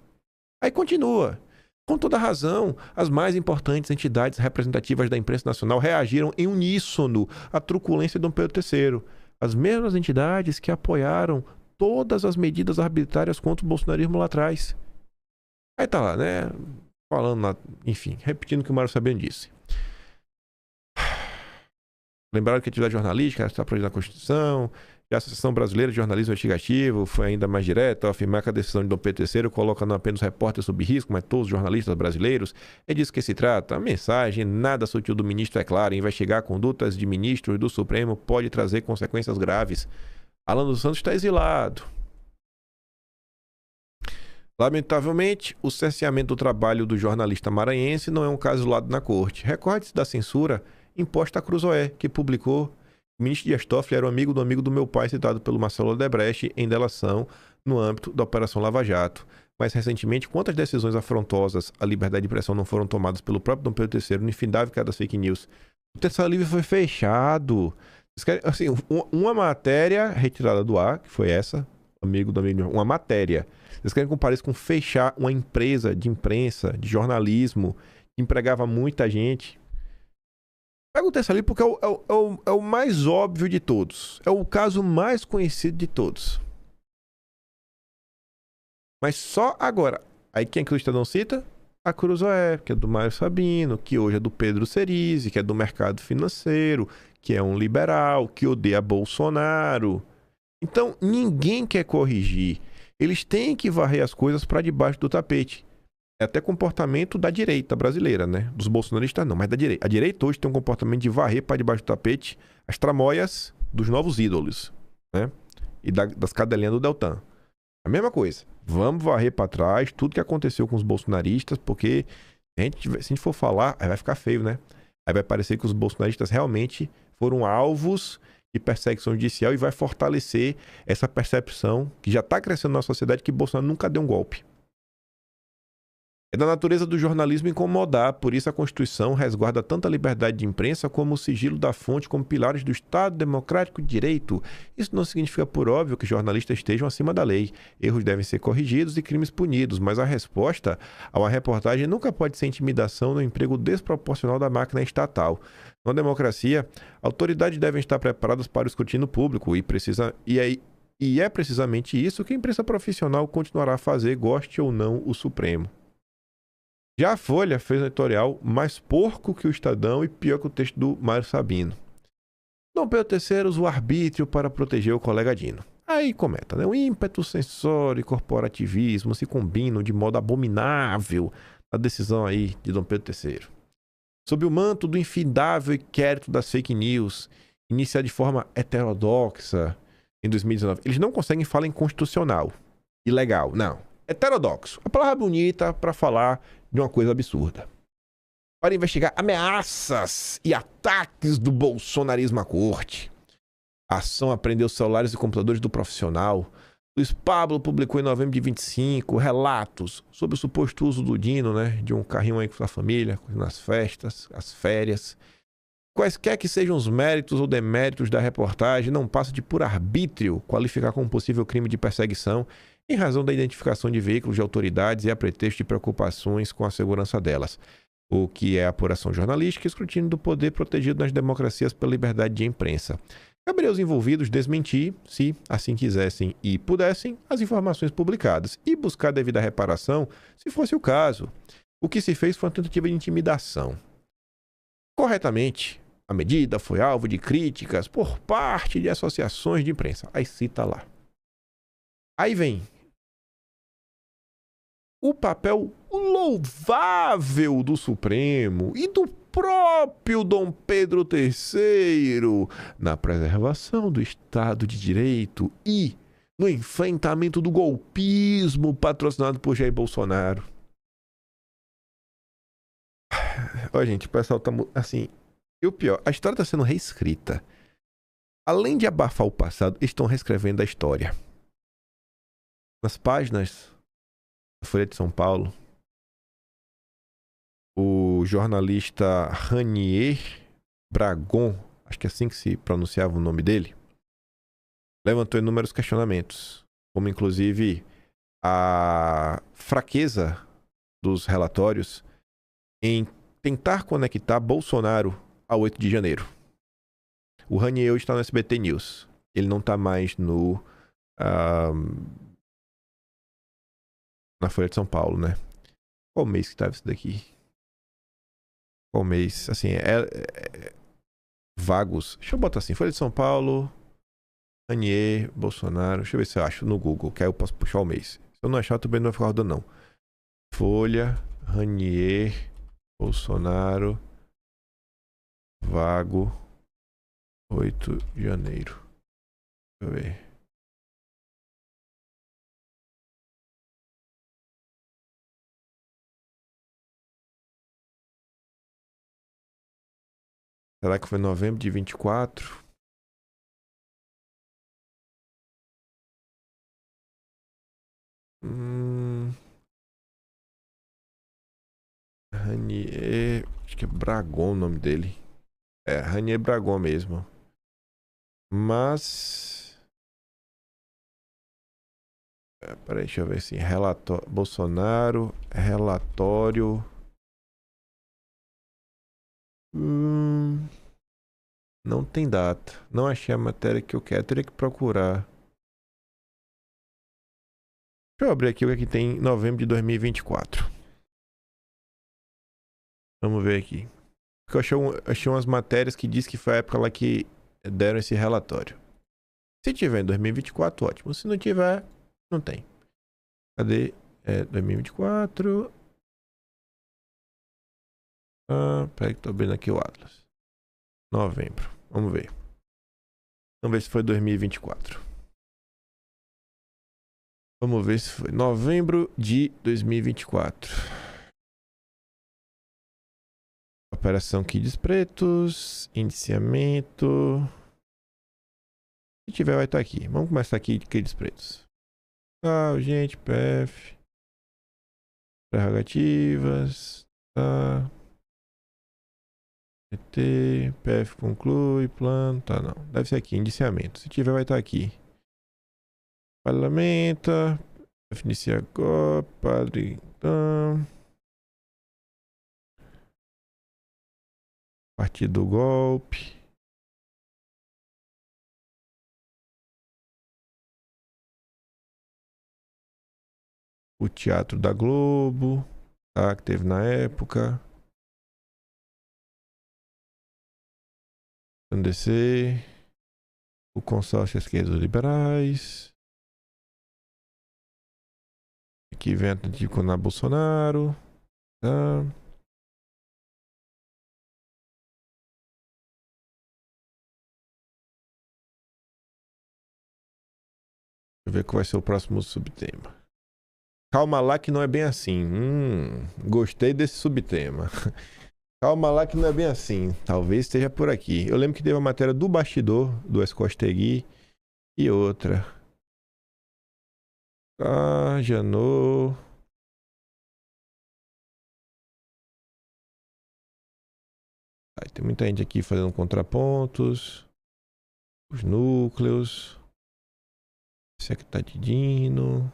Aí continua. Com toda razão, as mais importantes entidades representativas da imprensa nacional reagiram em uníssono à truculência de Dom Pedro III. As mesmas entidades que apoiaram todas as medidas arbitrárias contra o bolsonarismo lá atrás. Aí tá lá, né? Falando lá, enfim, repetindo o que o Mário Sabino disse. Lembraram que a atividade jornalística está proibida na Constituição. A Associação Brasileira de Jornalismo Investigativo foi ainda mais direta ao afirmar que a decisão de Dom Pedro III coloca não apenas os repórteres sob risco, mas todos os jornalistas brasileiros. É disso que se trata. A mensagem nada sutil do ministro é clara. Investigar condutas de ministros do Supremo pode trazer consequências graves. Alan dos Santos está exilado. Lamentavelmente, o cerceamento do trabalho do jornalista maranhense não é um caso isolado na corte. Recorde-se da censura imposta a Cruzoé, que publicou: o ministro Dias Toffoli era um amigo do meu pai, citado pelo Marcelo Odebrecht em delação no âmbito da Operação Lava Jato. Mais recentemente, quantas decisões afrontosas à liberdade de expressão não foram tomadas pelo próprio Dom Pedro III no infindável caso das fake news? O Terça Livre foi fechado. Assim, uma matéria retirada do ar, que foi essa, uma matéria. Vocês querem comparar isso com fechar uma empresa de imprensa, de jornalismo, que empregava muita gente? Pega o Terça Livre porque é o mais óbvio de todos. É o caso mais conhecido de todos. Mas só agora. Aí quem é que o Estadão cita? A Cruzoé, que é do Mário Sabino, que hoje é do Pedro Cerise, que é do mercado financeiro, que é um liberal, que odeia Bolsonaro. Então, ninguém quer corrigir. Eles têm que varrer as coisas para debaixo do tapete. É até comportamento da direita brasileira, né? Dos bolsonaristas não, mas da direita. A direita hoje tem um comportamento de varrer para debaixo do tapete as tramóias dos novos ídolos, né? E das cadelinhas do Deltan. A mesma coisa. Vamos varrer para trás tudo que aconteceu com os bolsonaristas, porque se a gente for falar, aí vai ficar feio, né? Aí vai parecer que os bolsonaristas realmente foram alvos de perseguição judicial e vai fortalecer essa percepção que já está crescendo na sociedade que Bolsonaro nunca deu um golpe. É da natureza do jornalismo incomodar, por isso a Constituição resguarda tanto a liberdade de imprensa como o sigilo da fonte como pilares do Estado Democrático de Direito. Isso não significa, por óbvio, que jornalistas estejam acima da lei. Erros devem ser corrigidos e crimes punidos, mas a resposta a uma reportagem nunca pode ser intimidação no emprego desproporcional da máquina estatal. Na democracia, autoridades devem estar preparadas para o escrutínio público e é precisamente isso que a imprensa profissional continuará a fazer, goste ou não o Supremo. Já a Folha fez um editorial mais porco que o Estadão e pior que o texto do Mário Sabino. Dom Pedro III usa o arbítrio para proteger o colega Dino. Aí comenta, né? O ímpeto censório e corporativismo se combinam de modo abominável na decisão aí de Dom Pedro III. Sob o manto do infindável inquérito das fake news, iniciado de forma heterodoxa em 2019. Eles não conseguem falar em constitucional, ilegal, não. Heterodoxo. A palavra bonita para falar de uma coisa absurda. Para investigar ameaças e ataques do bolsonarismo à corte. A ação apreendeu celulares e computadores do profissional. Luiz Pablo publicou em novembro de 25 relatos sobre o suposto uso do Dino, né, de um carrinho aí com a família, nas festas, as férias. Quaisquer que sejam os méritos ou deméritos da reportagem, não passa de puro arbítrio qualificar como possível crime de perseguição em razão da identificação de veículos de autoridades e a pretexto de preocupações com a segurança delas, o que é apuração jornalística e escrutínio do poder protegido nas democracias pela liberdade de imprensa. Caberia aos envolvidos desmentir, se assim quisessem e pudessem, as informações publicadas e buscar devida reparação, se fosse o caso. O que se fez foi uma tentativa de intimidação. Corretamente, A medida foi alvo de críticas por parte de associações de imprensa. Aí cita lá. Aí vem o papel louvável do Supremo e do próprio Dom Pedro III na preservação do Estado de Direito e no enfrentamento do golpismo patrocinado por Jair Bolsonaro. Olha, gente, o pessoal tá assim... E o pior, a história está sendo reescrita. Além de abafar o passado, estão reescrevendo a história. Nas páginas da Folha de São Paulo, o jornalista Ranier Bragon, acho que é assim que se pronunciava o nome dele, levantou inúmeros questionamentos, como inclusive a fraqueza dos relatórios em tentar conectar Bolsonaro a 8 de janeiro. O Ranier hoje está no SBT News. Ele não está mais na Folha de São Paulo, né? Qual mês que estava isso daqui? Qual mês? Assim, vagos. Deixa eu botar assim, Folha de São Paulo, Ranier, Bolsonaro. Deixa eu ver se eu acho no Google, que aí eu posso puxar o mês. Se eu não achar, também não vai ficar rodando, não. Folha, Ranier, Bolsonaro, vago, 8 de janeiro. Deixa eu ver. Será que foi novembro de 24? Ranier... Acho que é Bragon o nome dele. É, Ranier Bragon mesmo. Mas... peraí, deixa eu ver assim. Relatório... Bolsonaro... Relatório... Não tem data. Não achei a matéria que eu quero. Teria que procurar. Deixa eu abrir aqui o que tem em novembro de 2024. Vamos ver aqui. Porque eu achei umas matérias que diz que foi a época lá que deram esse relatório. Se tiver em 2024, ótimo. Se não tiver, não tem. Cadê? 2024. Peraí que tô abrindo aqui o Atlas. Novembro. Vamos ver. Vamos ver se foi 2024. Vamos ver se foi novembro de 2024. Operação Kids Pretos. Indiciamento. Se tiver, vai estar aqui. Vamos começar aqui de Kids Pretos. Gente, PF. Prerrogativas. Tá. PT. PF conclui. Plano. Tá, não. Deve ser aqui. Indiciamento. Se tiver, vai estar aqui. Parlamenta. PF inicia agora. Padre. Partido do golpe. O Teatro da Globo, tá, que teve na época. NDC. O Consórcio Esquerdos Liberais. Aqui vem Atlético na Bolsonaro. Tá. Deixa eu ver qual vai ser o próximo subtema. Calma lá que não é bem assim. Gostei desse subtema. Calma lá que não é bem assim. Talvez esteja por aqui. Eu lembro que teve uma matéria do bastidor, do Escostegui, e outra. Janot. Tem muita gente aqui fazendo contrapontos. Os núcleos. Secretadino.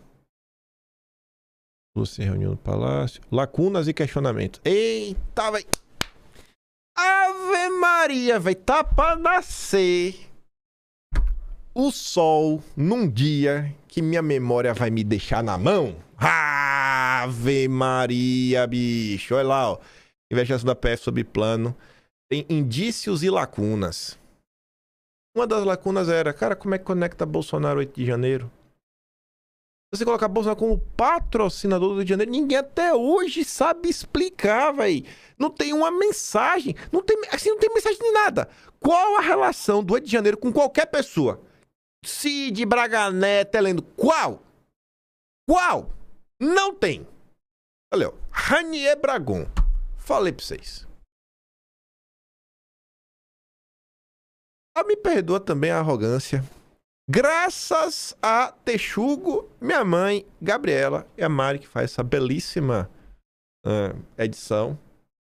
Lúcia reunião no palácio. Lacunas e questionamentos. Eita, vai. Ave Maria, vai. Tá pra nascer o sol num dia que minha memória vai me deixar na mão. Ave Maria, bicho. Olha lá, ó. Investigação da PF sob plano tem indícios e lacunas. Uma das lacunas era, cara, como é que conecta Bolsonaro 8 de janeiro? Você colocar Bolsonaro como patrocinador do Rio de Janeiro, ninguém até hoje sabe explicar, velho. Não tem uma mensagem, não tem mensagem de nada. Qual a relação do 8 de janeiro com qualquer pessoa? Cid, Braga Neto, Heleno, qual? Qual? Não tem. Olha, Ranier Bragon. Falei pra vocês. Me perdoa também a arrogância. Graças a Texugo, minha mãe, Gabriela e a Mari, que faz essa belíssima edição.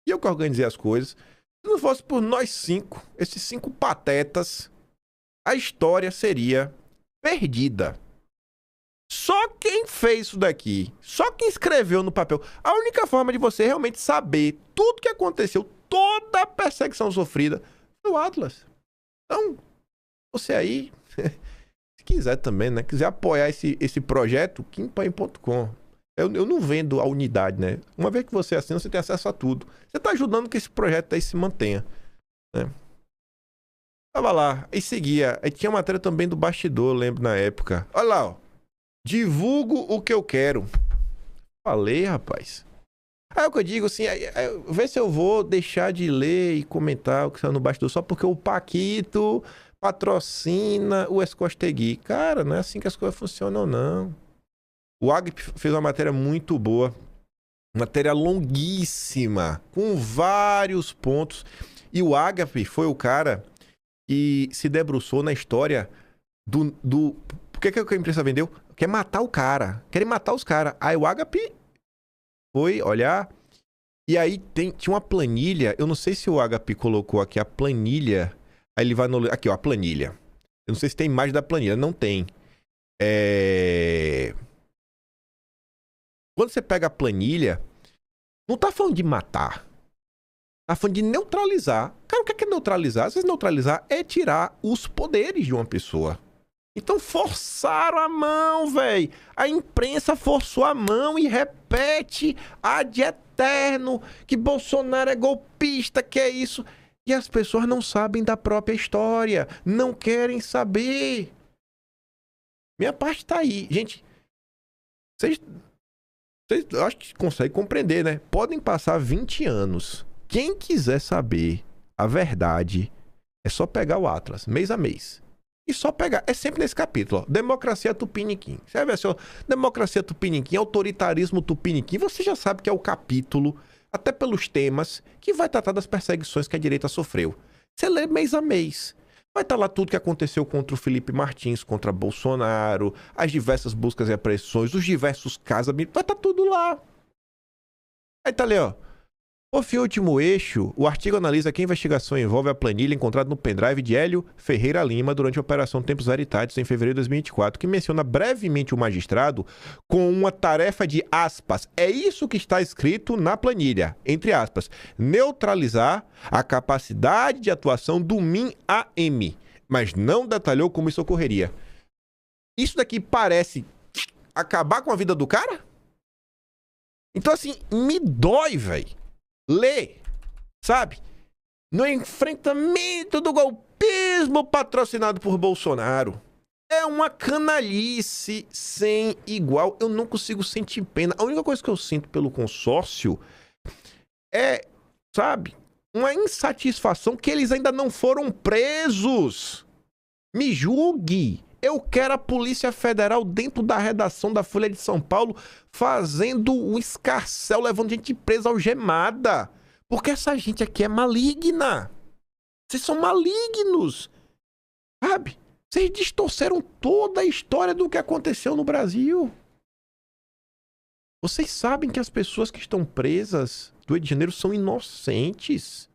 E eu que organizei as coisas. Se não fosse por nós 5, esses 5 patetas, a história seria perdida. Só quem fez isso daqui, só quem escreveu no papel. A única forma de você realmente saber tudo que aconteceu, toda a perseguição sofrida, foi o Atlas. Então, você aí, se quiser também, né? Quiser apoiar esse projeto, kimpanho.com. Eu não vendo a unidade, né? Uma vez que você assina, você tem acesso a tudo. Você tá ajudando que esse projeto aí se mantenha, né? Tava lá, e seguia. Aí tinha matéria também do bastidor, lembro na época. Olha lá, ó. Divulgo o que eu quero. Falei, rapaz. Aí é o que eu digo, assim, vê se eu vou deixar de ler e comentar o que saiu no bastidor só porque o Paquito patrocina o Escostegui. Cara, não é assim que as coisas funcionam, não. O Agp fez uma matéria muito boa. Matéria longuíssima, com vários pontos. E o Agp foi o cara que se debruçou na história do... Por que a imprensa vendeu? Quer matar o cara. Querem matar os caras. Aí o Agp foi olhar. E aí tinha uma planilha. Eu não sei se o Agp colocou aqui a planilha. Aí ele vai no... Aqui, ó, a planilha. Eu não sei se tem imagem da planilha. Não tem. Quando você pega a planilha, não tá falando de matar. Tá falando de neutralizar. Cara, o que é neutralizar? Às vezes neutralizar é tirar os poderes de uma pessoa. Então forçaram a mão, velho. A imprensa forçou a mão e repete ad eterno que Bolsonaro é golpista, que é isso. E as pessoas não sabem da própria história. Não querem saber. Minha parte tá aí. Gente, vocês acho que conseguem compreender, né? Podem passar 20 anos. Quem quiser saber a verdade, é só pegar o Atlas, mês a mês. E só pegar. É sempre nesse capítulo, ó. Democracia Tupiniquim. Você vai ver assim, ó. Democracia Tupiniquim, autoritarismo Tupiniquim. Você já sabe que é o capítulo, até pelos temas, que vai tratar das perseguições que a direita sofreu. Você lê mês a mês. Vai estar lá tudo que aconteceu contra o Felipe Martins, contra Bolsonaro, as diversas buscas e apreensões, os diversos casos. Vai estar tudo lá. Aí tá ali, ó. Por fim, último eixo, o artigo analisa que a investigação envolve a planilha encontrada no pendrive de Hélio Ferreira Lima durante a Operação Tempos Veritatis em fevereiro de 2024, que menciona brevemente o magistrado com uma tarefa de aspas. É isso que está escrito na planilha, entre aspas, neutralizar a capacidade de atuação do MIN-AM, mas não detalhou como isso ocorreria. Isso daqui parece acabar com a vida do cara? Então, assim, me dói, velho. Lê, sabe? No enfrentamento do golpismo patrocinado por Bolsonaro. É uma canalice sem igual. Eu não consigo sentir pena. A única coisa que eu sinto pelo consórcio é, sabe, uma insatisfação que eles ainda não foram presos. Me julgue. Eu quero a Polícia Federal dentro da redação da Folha de São Paulo fazendo um escarcéu, levando gente presa algemada. Porque essa gente aqui é maligna. Vocês são malignos. Sabe? Vocês distorceram toda a história do que aconteceu no Brasil. Vocês sabem que as pessoas que estão presas do Rio de Janeiro são inocentes.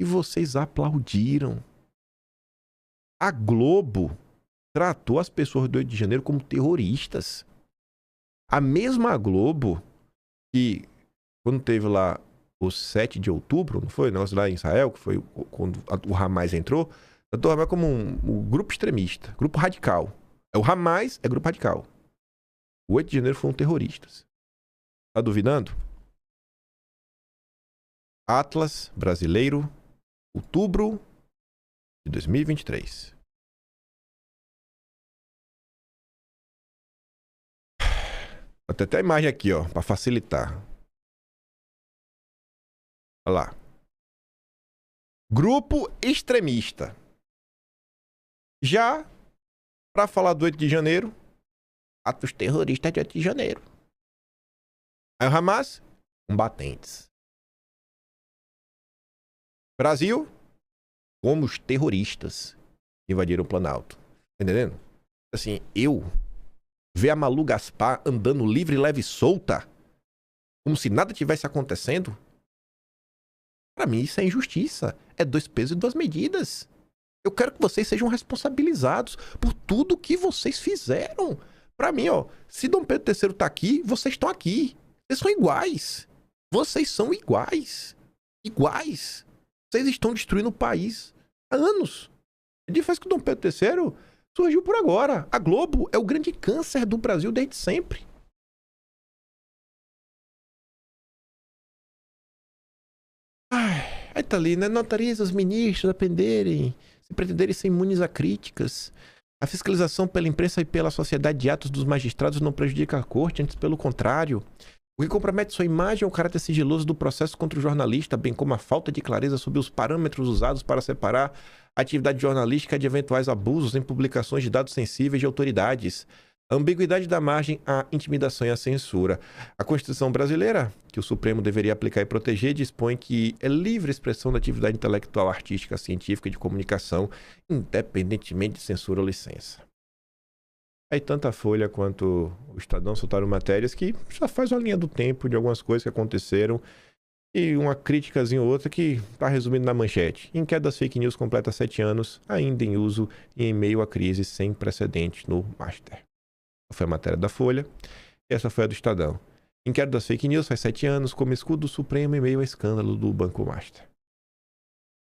E vocês aplaudiram. A Globo tratou as pessoas do Rio de Janeiro como terroristas. A mesma Globo que, quando teve lá o 7 de outubro, não foi? O negócio lá em Israel, que foi quando o Hamas entrou, tratou o Hamas como um grupo extremista, grupo radical. O Hamas é grupo radical. O 8 de janeiro foram terroristas. Tá duvidando? Atlas Brasileiro, outubro de 2023. Vou ter até a imagem aqui, ó, para facilitar. Olha lá. Grupo extremista. Já para falar do 8 de janeiro, atos terroristas de 8 de janeiro. Aí o Hamas, combatentes. Brasil, como os terroristas invadiram o Planalto. Tá entendendo? Assim, eu ver a Malu Gaspar andando livre, leve e solta, como se nada tivesse acontecendo, pra mim isso é injustiça. É 2 pesos e 2 medidas. Eu quero que vocês sejam responsabilizados por tudo que vocês fizeram. Pra mim, ó, se Dom Pedro III tá aqui, vocês estão aqui. Vocês são iguais. Vocês são iguais. Iguais. Vocês estão destruindo o país há anos. A diferença é que o Dom Pedro III surgiu por agora. A Globo é o grande câncer do Brasil desde sempre. Ai, aí tá ali, né? Não autoriza os ministros a se pretenderem ser imunes a críticas. A fiscalização pela imprensa e pela sociedade de atos dos magistrados não prejudica a corte, antes pelo contrário. O que compromete sua imagem é o caráter sigiloso do processo contra o jornalista, bem como a falta de clareza sobre os parâmetros usados para separar a atividade jornalística de eventuais abusos em publicações de dados sensíveis de autoridades. A ambiguidade da margem à intimidação e à censura. A Constituição brasileira, que o Supremo deveria aplicar e proteger, dispõe que é livre expressão da atividade intelectual, artística, científica e de comunicação, independentemente de censura ou licença. Aí tanto a Folha quanto o Estadão soltaram matérias que já faz uma linha do tempo de algumas coisas que aconteceram e uma críticazinha ou outra que está resumindo na manchete. Em queda das fake news completa 7 anos, ainda em uso e em meio a crise sem precedentes no Master. Essa foi a matéria da Folha e essa foi a do Estadão. Inquérito das fake news faz 7 anos como escudo supremo em meio ao escândalo do Banco Master.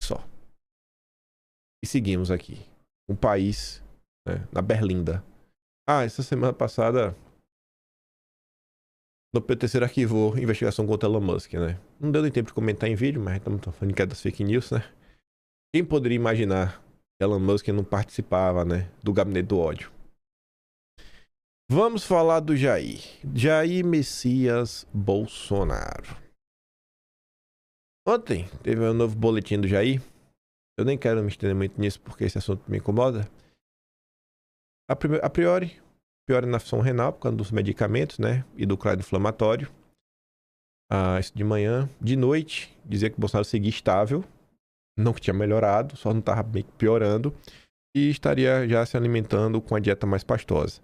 Só. E seguimos aqui. Um país, né, na Berlinda. Essa semana passada o Pedro III arquivou investigação contra Elon Musk, né? Não deu nem tempo de comentar em vídeo, mas estamos falando que é das fake news, né? Quem poderia imaginar que Elon Musk não participava, né, do gabinete do ódio? Vamos falar do Jair. Jair Messias Bolsonaro. Ontem teve um novo boletim do Jair. Eu nem quero me estender muito nisso porque esse assunto me incomoda. A priori, piora na função renal por causa dos medicamentos, né? E do claro inflamatório. Isso de manhã. De noite, dizia que o Bolsonaro seguia estável. Não que tinha melhorado, só não estava piorando. E estaria já se alimentando com a dieta mais pastosa.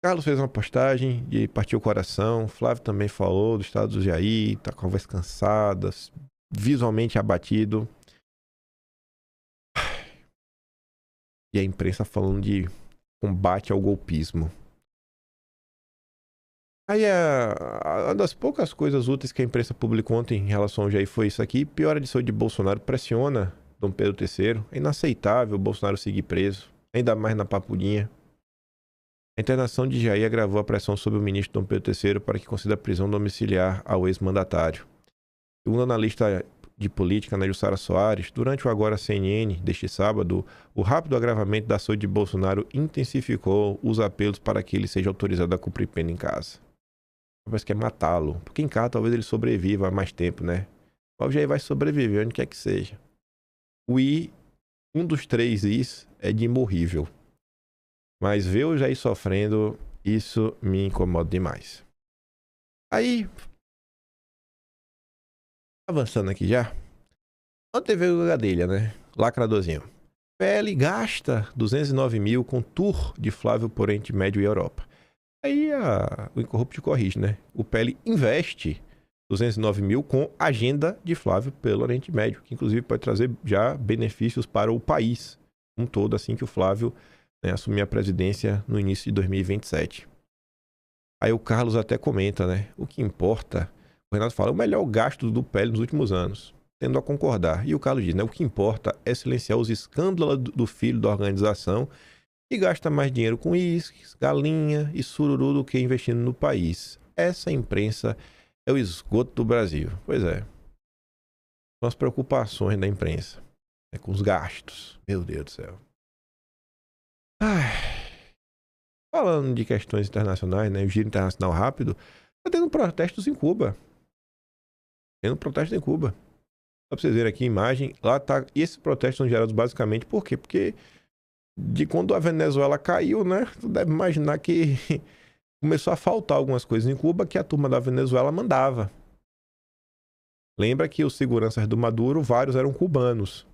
Carlos fez uma postagem e partiu o coração. Flávio também falou do estado do Jair, tá com a voz cansada, visualmente abatido. E a imprensa falando de combate ao golpismo. Aí uma das poucas coisas úteis que a imprensa publicou ontem em relação ao Jair foi isso aqui. Piora de saúde de Bolsonaro pressiona Dom Pedro III. É inaceitável o Bolsonaro seguir preso, ainda mais na Papulinha. A internação de Jair agravou a pressão sobre o ministro Dom Pedro III para que conceda prisão domiciliar ao ex-mandatário. Segundo a analista de política, Ana Jussara Soares, durante o Agora CNN deste sábado, o rápido agravamento da saúde de Bolsonaro intensificou os apelos para que ele seja autorizado a cumprir pena em casa. Parece que é matá-lo, porque em casa talvez ele sobreviva mais tempo, né? O Jair vai sobreviver, onde quer que seja. O I, um dos 3 Is, é de imorrível. Mas ver o Jair sofrendo, isso me incomoda demais. Aí, avançando aqui já. Ontem veio o Gadelha, né? Lacradorzinho. PL gasta 209 mil com tour de Flávio por Oriente Médio e Europa. Aí o Incorrupto corrige, né? O PL investe 209 mil com agenda de Flávio pelo Oriente Médio, que inclusive pode trazer já benefícios para o país um todo, assim que o Flávio, né, assumir a presidência no início de 2027. Aí o Carlos até comenta, né? O que importa, o Renato fala, o melhor gasto do PL nos últimos anos, tendo a concordar. E o Carlos diz, né? O que importa é silenciar os escândalos do filho da organização e gasta mais dinheiro com isques, galinha e sururu do que investindo no país. Essa imprensa é o esgoto do Brasil. Pois é. são as preocupações da imprensa, né, com os gastos. Meu Deus do céu. Ai. Falando de questões internacionais, né, o giro internacional rápido, tá tendo protestos em Cuba. Tendo protesto em Cuba. Só pra vocês verem aqui a imagem, lá tá. E esses protestos são gerados basicamente por quê? Porque de quando a Venezuela caiu, né? Tu deve imaginar que começou a faltar algumas coisas em Cuba que a turma da Venezuela mandava. Lembra que os seguranças do Maduro, vários eram cubanos.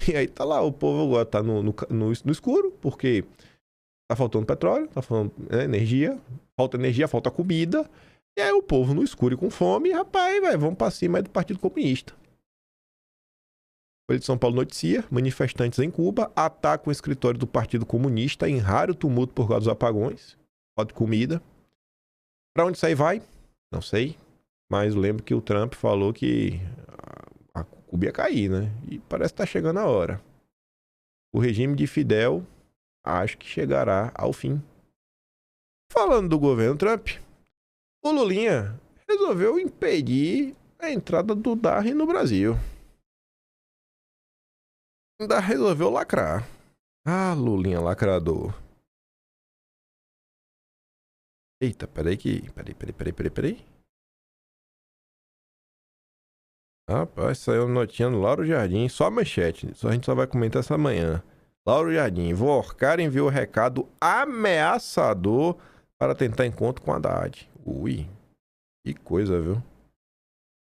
E aí tá lá, o povo agora tá no escuro, porque tá faltando petróleo, tá faltando energia, falta comida. E aí o povo no escuro e com fome, rapaz, vamos pra cima aí do Partido Comunista. Folha de São Paulo noticia, manifestantes em Cuba atacam o escritório do Partido Comunista em raro tumulto por causa dos apagões. Falta de comida. Pra onde isso aí vai? Não sei. Mas lembro que o Trump falou que a Cuba ia cair, né? E parece que tá chegando a hora. O regime de Fidel acho que chegará ao fim. Falando do governo Trump, o Lulinha resolveu impedir a entrada do Darren no Brasil. Ainda resolveu lacrar. Ah, Lulinha lacrador. Eita, peraí. Rapaz, saiu uma notinha no Lauro Jardim. Só a manchete. A gente só vai comentar essa manhã. Lauro Jardim. Vorcar enviou recado ameaçador para tentar encontro com Haddad. Ui. Que coisa, viu?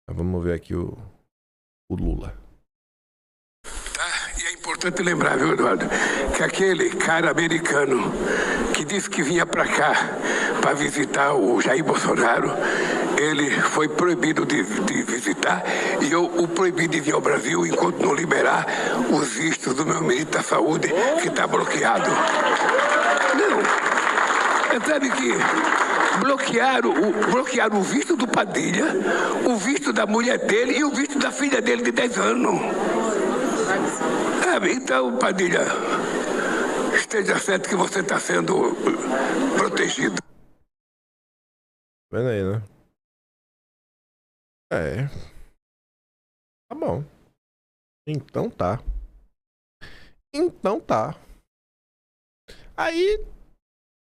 Mas vamos ver aqui o Lula. E é importante lembrar, viu, Eduardo, que aquele cara americano que disse que vinha para cá para visitar o Jair Bolsonaro, ele foi proibido de visitar e eu o proibi de vir ao Brasil enquanto não liberar os vistos do meu ministro da Saúde, que está bloqueado. Não. Sabe que bloquearam o visto do Padilha, o visto da mulher dele e o visto da filha dele de 10 anos. Então, Padilha, esteja certo que você está sendo protegido. Vendo aí, né? É. Tá bom. Então tá. Aí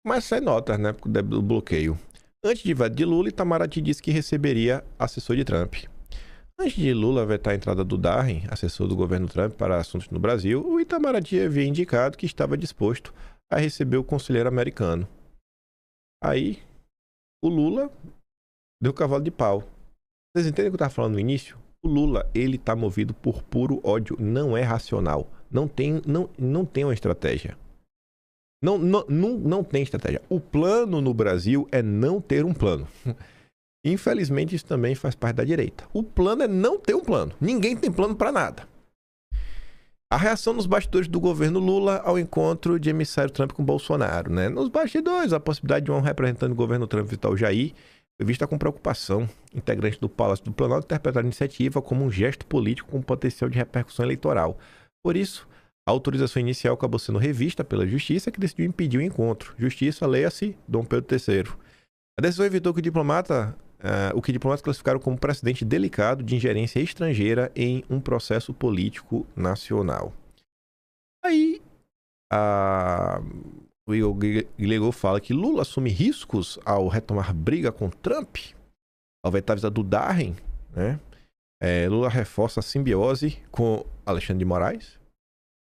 começa a sair notas, né? Do bloqueio. Antes de invadir Lula, Itamaraty disse que receberia assessor de Trump. Antes de Lula vetar a entrada do Darren, assessor do governo Trump para assuntos no Brasil, o Itamaraty havia indicado que estava disposto a receber o conselheiro americano. Aí, o Lula deu cavalo de pau. Vocês entendem o que eu estava falando no início? O Lula, ele está movido por puro ódio, não é racional. Não tem uma estratégia. Não tem estratégia. O plano no Brasil é não ter um plano. Infelizmente, isso também faz parte da direita. O plano é não ter um plano. Ninguém tem plano para nada. A reação nos bastidores do governo Lula ao encontro de emissário Trump com Bolsonaro, né? Nos bastidores, a possibilidade de um representante do governo Trump visitar o Jair foi vista com preocupação. Integrantes do Palácio do Planalto interpretaram a iniciativa como um gesto político com potencial de repercussão eleitoral. Por isso, a autorização inicial acabou sendo revista pela Justiça, que decidiu impedir o encontro. Justiça, leia-se, Dom Pedro III. A decisão evitou que o que diplomatas classificaram como precedente delicado de ingerência estrangeira em um processo político nacional. Aí, o Igor Guilherme fala que Lula assume riscos ao retomar briga com Trump, ao vetar a visita do Darren, né? Lula reforça a simbiose com Alexandre de Moraes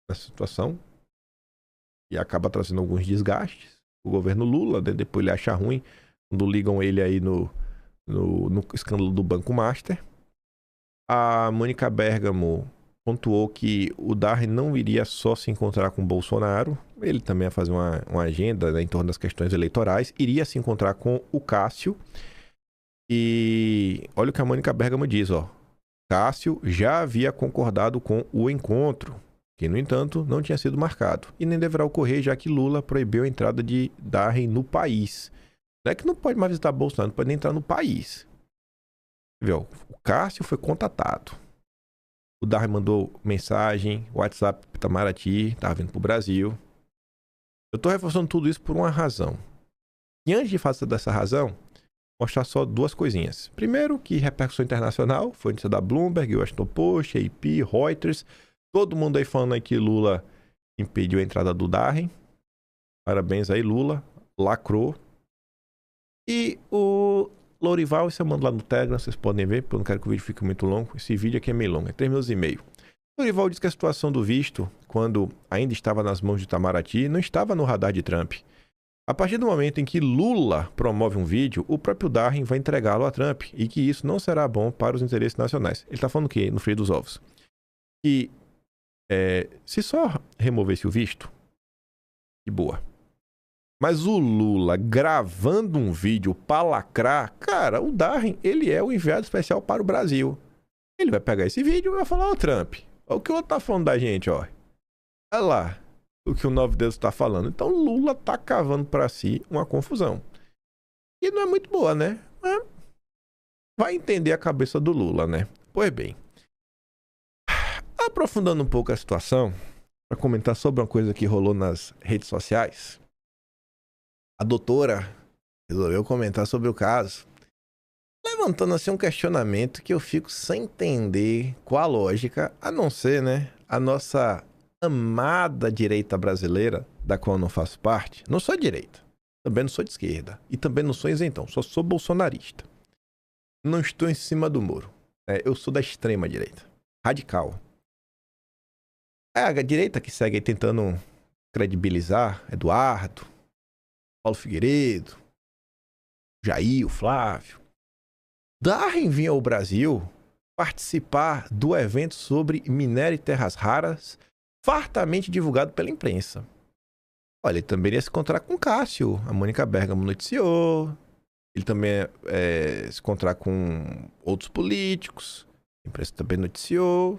nessa situação e acaba trazendo alguns desgastes. O governo Lula, né? Depois ele acha ruim quando ligam ele aí no escândalo do Banco Master. A Mônica Bergamo pontuou que o Darren não iria só se encontrar com Bolsonaro, ele também ia fazer uma agenda, né, em torno das questões eleitorais, iria se encontrar com o Cássio. E olha o que a Mônica Bergamo diz, ó. Cássio já havia concordado com o encontro, que, no entanto, não tinha sido marcado, e nem deverá ocorrer, já que Lula proibiu a entrada de Darren no país. Não é que não pode mais visitar Bolsonaro, não pode nem entrar no país. Viu? O Cássio foi contatado. O Darren mandou mensagem, WhatsApp para Itamaraty, estava vindo para o Brasil. Eu estou reforçando tudo isso por uma razão. E antes de fazer dessa razão, mostrar só duas coisinhas. Primeiro, que repercussão internacional, foi notícia da Bloomberg, Washington Post, AP, Reuters, todo mundo aí falando aí que Lula impediu a entrada do Darren. Parabéns aí, Lula, lacrou. E o Lourival, isso eu mando lá no Telegram, vocês podem ver, porque eu não quero que o vídeo fique muito longo. Esse vídeo aqui é meio longo, é 3 minutos e meio. O Lourival diz que a situação do visto, quando ainda estava nas mãos de Itamaraty, não estava no radar de Trump. A partir do momento em que Lula promove um vídeo, o próprio Darren vai entregá-lo a Trump e que isso não será bom para os interesses nacionais. Ele está falando o quê? No frio dos ovos. Que se só removesse o visto, de boa. Mas o Lula gravando um vídeo para lacrar, cara, o Darren, ele é o enviado especial para o Brasil. Ele vai pegar esse vídeo e vai falar, ó, Trump, olha o que o outro tá falando da gente, ó. Olha lá o que o Nove Deus está falando. Então Lula tá cavando para si uma confusão. E não é muito boa, né? Mas vai entender a cabeça do Lula, né? Pois bem. Aprofundando um pouco a situação, para comentar sobre uma coisa que rolou nas redes sociais, a doutora resolveu comentar sobre o caso, levantando assim um questionamento que eu fico sem entender qual a lógica, a não ser, né, a nossa amada direita brasileira, da qual eu não faço parte. Não sou de direita, também não sou de esquerda e também não sou isentão, só sou bolsonarista. Não estou em cima do muro. Eu sou da extrema direita, radical. É a direita que segue aí tentando credibilizar Eduardo, Paulo Figueiredo, Jair, o Flávio. Darren vinha ao Brasil participar do evento sobre minério e terras raras, fartamente divulgado pela imprensa. Olha, ele também ia se encontrar com Cássio, a Mônica Bergamo noticiou. Ele também se encontrar com outros políticos, a imprensa também noticiou.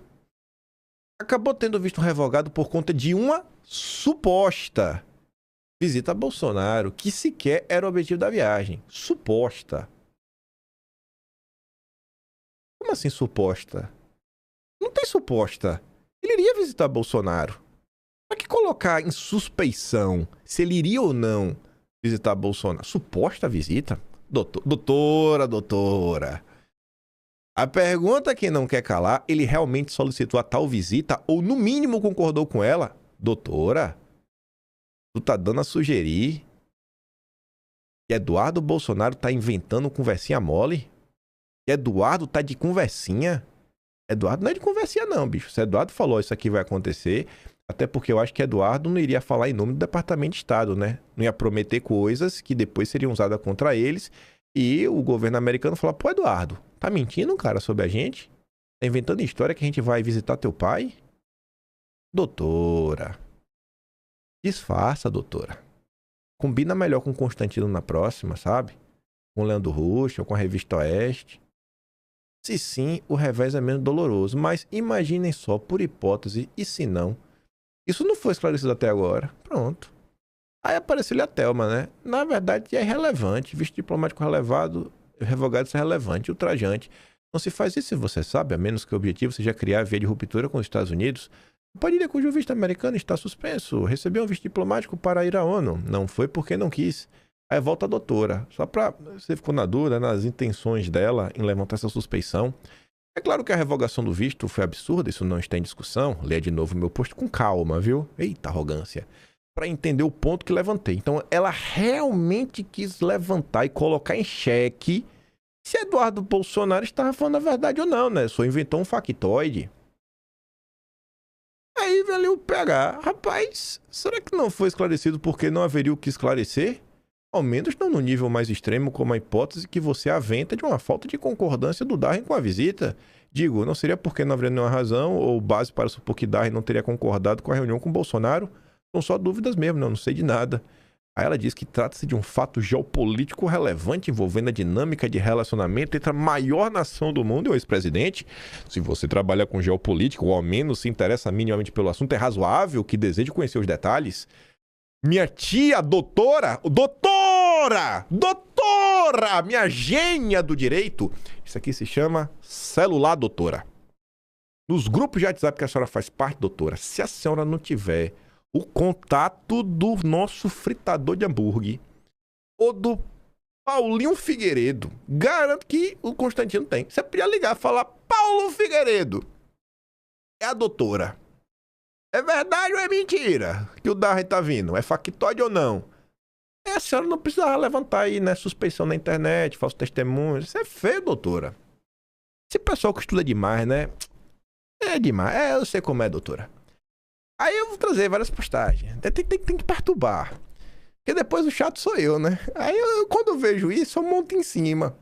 Acabou tendo visto revogado por conta de uma suposta visita a Bolsonaro, que sequer era o objetivo da viagem. Suposta. Como assim suposta? Não tem suposta. Ele iria visitar Bolsonaro. Para que colocar em suspeição se ele iria ou não visitar Bolsonaro? Suposta visita? Doutora. A pergunta que não quer calar, ele realmente solicitou a tal visita ou no mínimo concordou com ela? Doutora, tu tá dando a sugerir que Eduardo Bolsonaro tá inventando conversinha mole? Que Eduardo tá de conversinha? Eduardo não é de conversinha não, bicho. Se Eduardo falou isso aqui vai acontecer, até porque eu acho que Eduardo não iria falar em nome do Departamento de Estado, né? Não ia prometer coisas que depois seriam usadas contra eles e o governo americano falar, pô, Eduardo, tá mentindo, cara, sobre a gente? Tá inventando história que a gente vai visitar teu pai? Doutora. Disfarça, doutora. Combina melhor com o Constantino na próxima, sabe? Com o Leandro Rusch ou com a Revista Oeste. Se sim, o revés é menos doloroso. Mas imaginem só, por hipótese, e se não? Isso não foi esclarecido até agora. Pronto. Aí apareceu-lhe a Thelma, né? Na verdade, é irrelevante. Visto diplomático revogado, isso é relevante. Ultrajante. Não se faz isso se você sabe, a menos que o objetivo seja criar via de ruptura com os Estados Unidos. O Padilha, cujo visto americano está suspenso, recebeu um visto diplomático para ir à ONU. Não foi porque não quis. Aí volta a doutora. Só para... Você ficou na dúvida nas intenções dela em levantar essa suspeição. É claro que a revogação do visto foi absurda, isso não está em discussão. Leia de novo o meu post com calma, viu? Eita arrogância. Para entender o ponto que levantei. Então, ela realmente quis levantar e colocar em xeque se Eduardo Bolsonaro estava falando a verdade ou não, né? Só inventou um factoide. Aí valeu pegar. Rapaz, será que não foi esclarecido porque não haveria o que esclarecer? Ao menos não no nível mais extremo, como a hipótese que você aventa de uma falta de concordância do Darren com a visita. Digo, não seria porque não haveria nenhuma razão ou base para supor que Darren não teria concordado com a reunião com Bolsonaro? São só dúvidas mesmo, não sei de nada. Aí ela diz que trata-se de um fato geopolítico relevante envolvendo a dinâmica de relacionamento entre a maior nação do mundo e o ex-presidente. Se você trabalha com geopolítica ou ao menos se interessa minimamente pelo assunto, é razoável que deseje conhecer os detalhes. Minha tia, doutora, minha gênia do direito. Isso aqui se chama celular, doutora. Nos grupos de WhatsApp que a senhora faz parte, doutora, se a senhora não tiver o contato do nosso fritador de hambúrguer ou do Paulinho Figueiredo. Garanto que o Constantino tem. Você podia ligar e falar, Paulo Figueiredo. É a doutora. É verdade ou é mentira que o Darren tá vindo? É factóide ou não? A senhora não precisava levantar aí, né? Suspeição na internet, falso testemunho. Isso é feio, doutora. Esse pessoal que estuda demais, né? É demais. Eu sei como é, doutora. Aí eu vou trazer várias postagens. Tem que perturbar. Porque depois o chato sou eu, né? Aí quando eu vejo isso, eu monto em cima.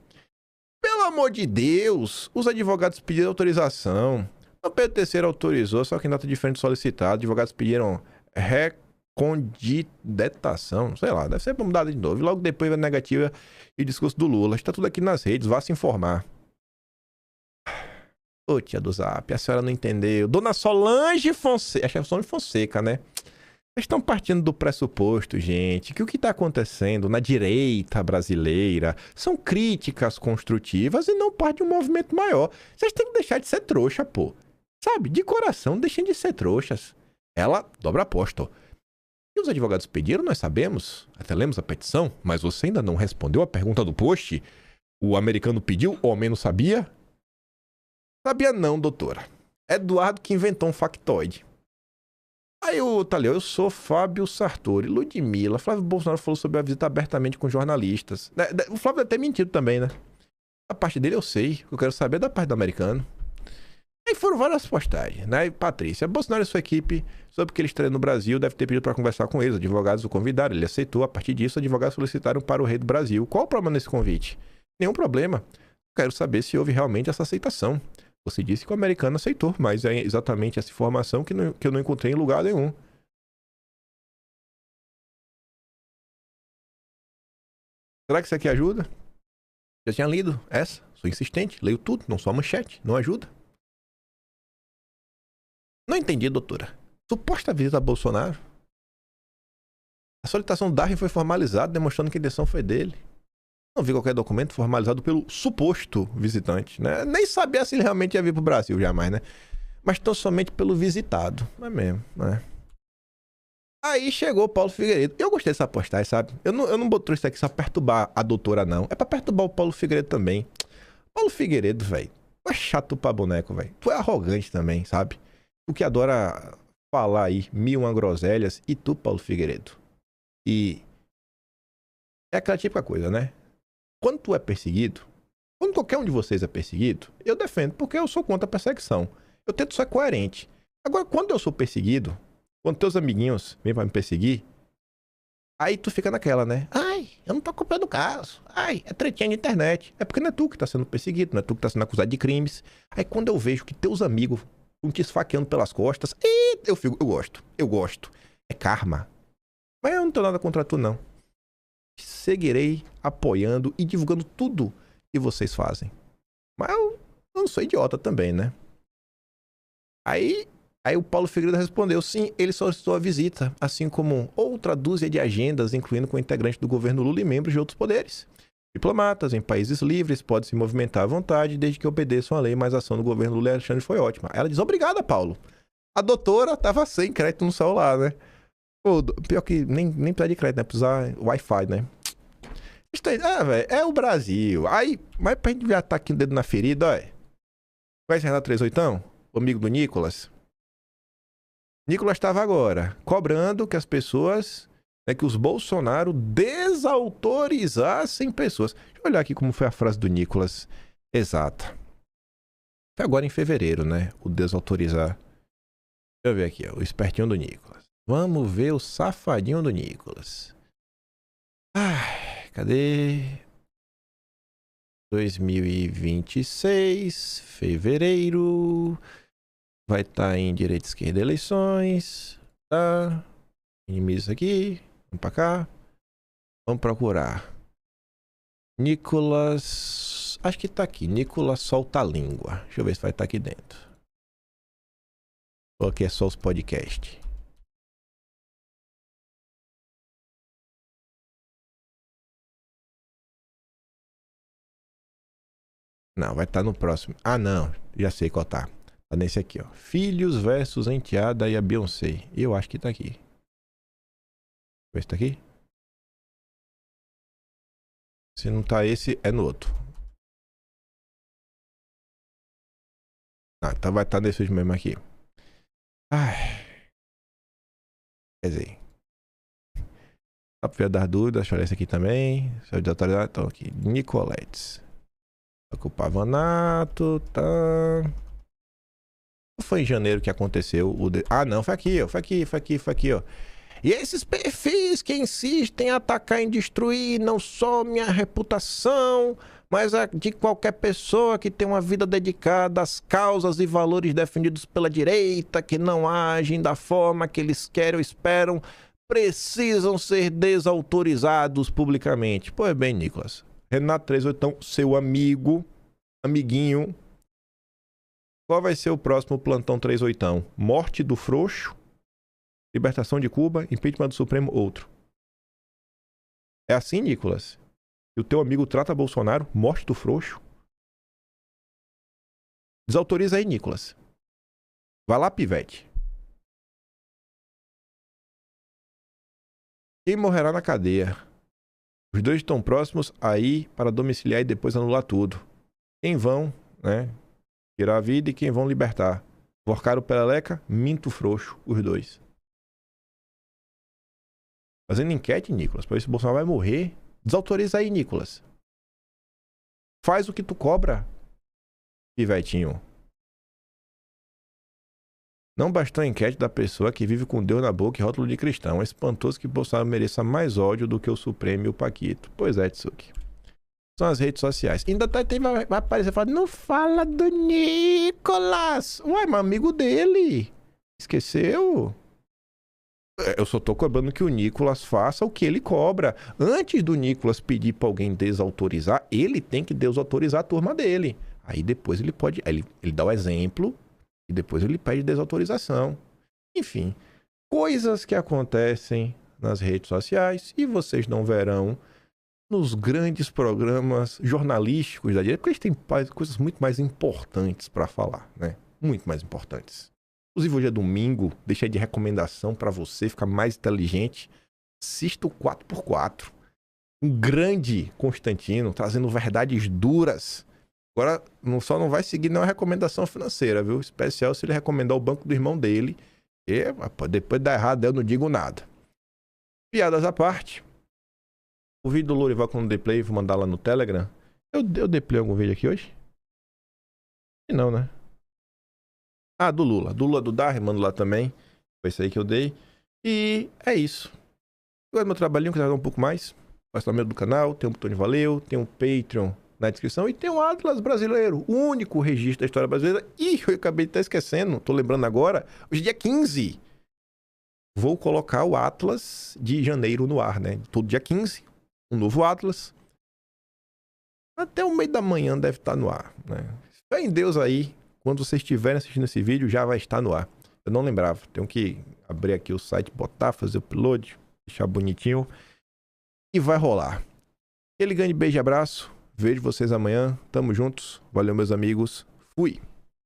Pelo amor de Deus, os advogados pediram autorização. O Pedro III autorizou, só que em nota diferente do solicitado. Advogados pediram recondidetação, sei lá, deve ser mudada de novo. E logo depois a negativa e discurso do Lula. Está tudo aqui nas redes, vá se informar. Ô, tia do Zap, a senhora não entendeu. Dona Solange Fonseca, acho que é Solange Fonseca, né? Vocês estão partindo do pressuposto, gente, que o que está acontecendo na direita brasileira são críticas construtivas e não parte de um movimento maior. Vocês têm que deixar de ser trouxa, pô. Sabe, de coração, deixem de ser trouxas. Ela dobra aposta. E os advogados pediram, nós sabemos. Até lemos a petição, mas você ainda não respondeu a pergunta do post. O americano pediu, o homem não sabia? Sabia não, doutora. Eduardo que inventou um factoide. Aí o Taleu, eu sou Fábio Sartori, Ludmilla. Flávio Bolsonaro falou sobre a visita abertamente com jornalistas. O Flávio até mentido também, né? A parte dele eu sei, eu quero saber da parte do americano. Aí foram várias postagens, né? E Patrícia, Bolsonaro e sua equipe, sobre o que ele estreia no Brasil, deve ter pedido para conversar com eles. Os advogados o convidaram, ele aceitou. A partir disso, os advogados solicitaram para o rei do Brasil. Qual o problema nesse convite? Nenhum problema. Quero saber se houve realmente essa aceitação. Você disse que o americano aceitou, mas é exatamente essa informação que eu não encontrei em lugar nenhum. Será que isso aqui ajuda? Já tinha lido essa? Sou insistente, leio tudo, não só a manchete. Não ajuda? Não entendi, doutora. Suposta visita a Bolsonaro. A solicitação do Darren foi formalizada, demonstrando que a intenção foi dele. Não vi qualquer documento formalizado pelo suposto visitante, né? Nem sabia se ele realmente ia vir pro Brasil jamais, né? Mas tão somente pelo visitado. Não é mesmo, né? Aí chegou o Paulo Figueiredo. Eu gostei dessa postagem, sabe? Eu não botou isso aqui só pra perturbar a doutora, não. É pra perturbar o Paulo Figueiredo também. Paulo Figueiredo, velho. Tu é chato pra boneco, velho. Tu é arrogante também, sabe? Tu que adora falar aí 1001 groselhas. E tu, Paulo Figueiredo. E é aquela típica coisa, né? Quando tu é perseguido, quando qualquer um de vocês é perseguido, eu defendo, porque eu sou contra a perseguição. Eu tento ser coerente. Agora, quando eu sou perseguido, quando teus amiguinhos vêm pra me perseguir, aí tu fica naquela, né? Ai, eu não tô acompanhando o caso. Ai, é tretinha de internet. É porque não é tu que tá sendo perseguido, não é tu que tá sendo acusado de crimes. Aí quando eu vejo que teus amigos estão te esfaqueando pelas costas, eu gosto. É karma. Mas eu não tenho nada contra tu, não. Seguirei apoiando e divulgando tudo que vocês fazem. Mas eu não sou idiota também, né? Aí o Paulo Figueiredo respondeu, sim, ele solicitou a visita, assim como outra dúzia de agendas, incluindo com integrantes do governo Lula e membros de outros poderes. Diplomatas em países livres podem se movimentar à vontade, desde que obedeçam à lei, mas a ação do governo Lula e Alexandre foi ótima. Ela diz, obrigada, Paulo. A doutora tava sem crédito no celular, né? Pô, pior que nem precisa de crédito, né? Precisa usar Wi-Fi, né? Velho, é o Brasil. Aí, mas pra gente já tá aqui o dedo na ferida, olha. Conhece Renato 38? O amigo do Nicolas? Nicolas estava agora cobrando que as pessoas, né, que os Bolsonaro desautorizassem pessoas. Deixa eu olhar aqui como foi a frase do Nicolas. Exata. Foi agora em fevereiro, né? O desautorizar. Deixa eu ver aqui, ó, o espertinho do Nicolas. Vamos ver o safadinho do Nicolas. Ai, cadê? 2026, fevereiro. Vai estar em direita, esquerda, eleições. Tá? Minimiza isso aqui. Vamos pra cá. Vamos procurar. Nicolas. Acho que tá aqui. Nicolas solta a língua. Deixa eu ver se vai estar aqui dentro. Ou aqui é só os podcasts. Não, vai estar no próximo. Ah, não. Já sei qual tá. Tá nesse aqui, ó. Filhos versus Enteada e a Beyoncé. Eu acho que tá aqui. Deixa eu ver se tá aqui. Se não tá esse, é no outro. Ah, então vai estar nesse mesmo aqui. Ai. Quer dizer. Só pra dar dúvidas, deixa eu olhar esse aqui também. Seu de autoridade, então aqui. Nicoletes. Ocupavanato, tá. Foi em janeiro que aconteceu o... Ah, não, foi aqui, ó. Foi aqui, ó. E esses perfis que insistem em atacar e destruir não só minha reputação, mas a de qualquer pessoa que tem uma vida dedicada às causas e valores defendidos pela direita, que não agem da forma que eles querem ou esperam, precisam ser desautorizados publicamente. Pois bem, Nicolas. Renato 38, seu amiguinho. Qual vai ser o próximo plantão 38? Morte do frouxo? Libertação de Cuba, impeachment do Supremo, outro. É assim, Nicolas? E o teu amigo trata Bolsonaro, morte do frouxo? Desautoriza aí, Nicolas. Vai lá, pivete. Quem morrerá na cadeia? Os dois estão próximos aí para domiciliar e depois anular tudo. Quem vão, né? Tirar a vida e quem vão libertar? Vorcar o Peleleca, minto frouxo, os dois. Fazendo enquete, Nicolas, pra ver se o Bolsonaro vai morrer. Desautoriza aí, Nicolas. Faz o que tu cobra, pivetinho. Não bastou a enquete da pessoa que vive com Deus na boca e rótulo de cristão. É espantoso que Bolsonaro mereça mais ódio do que o Supremo e o Paquito. Pois é, Tsuki. São as redes sociais. Ainda vai aparecer e falar, não fala do Nicolas. Ué, mas amigo dele. Esqueceu? Eu só tô cobrando que o Nicolas faça o que ele cobra. Antes do Nicolas pedir pra alguém desautorizar, ele tem que desautorizar a turma dele. Aí depois ele pode... Ele dá o exemplo e depois ele pede desautorização. Enfim, coisas que acontecem nas redes sociais e vocês não verão nos grandes programas jornalísticos da direita, porque eles têm coisas muito mais importantes para falar, né? Muito mais importantes. Inclusive hoje é domingo, deixei de recomendação para você ficar mais inteligente. Assista o 4x4. Um grande Constantino, trazendo verdades duras. Agora, só não vai seguir nenhuma recomendação financeira, viu? Especial se ele recomendar o banco do irmão dele. E depois de dar errado, eu não digo nada. Piadas à parte. O vídeo do Lourival quando dei play, vou mandar lá no Telegram. Eu dei play algum vídeo aqui hoje? E não, né? Ah, do Lula. Do Lula do Dar, mando lá também. Foi isso aí que eu dei. E é isso. Agora meu trabalhinho, que vai dar um pouco mais. Patrocinamento do canal, tem um botão de valeu, tem um Patreon na descrição e tem um Atlas brasileiro, o único registro da história brasileira. E eu acabei de estar esquecendo, tô lembrando agora, hoje é dia 15. Vou colocar o Atlas de janeiro no ar, né? Todo dia 15, um novo Atlas. Até o meio da manhã deve estar no ar, né? Fé em Deus aí, quando vocês estiverem assistindo esse vídeo, já vai estar no ar. Eu não lembrava, tenho que abrir aqui o site, botar, fazer o upload, deixar bonitinho. E vai rolar. Aquele grande beijo e abraço. Vejo vocês amanhã. Tamo juntos. Valeu, meus amigos. Fui.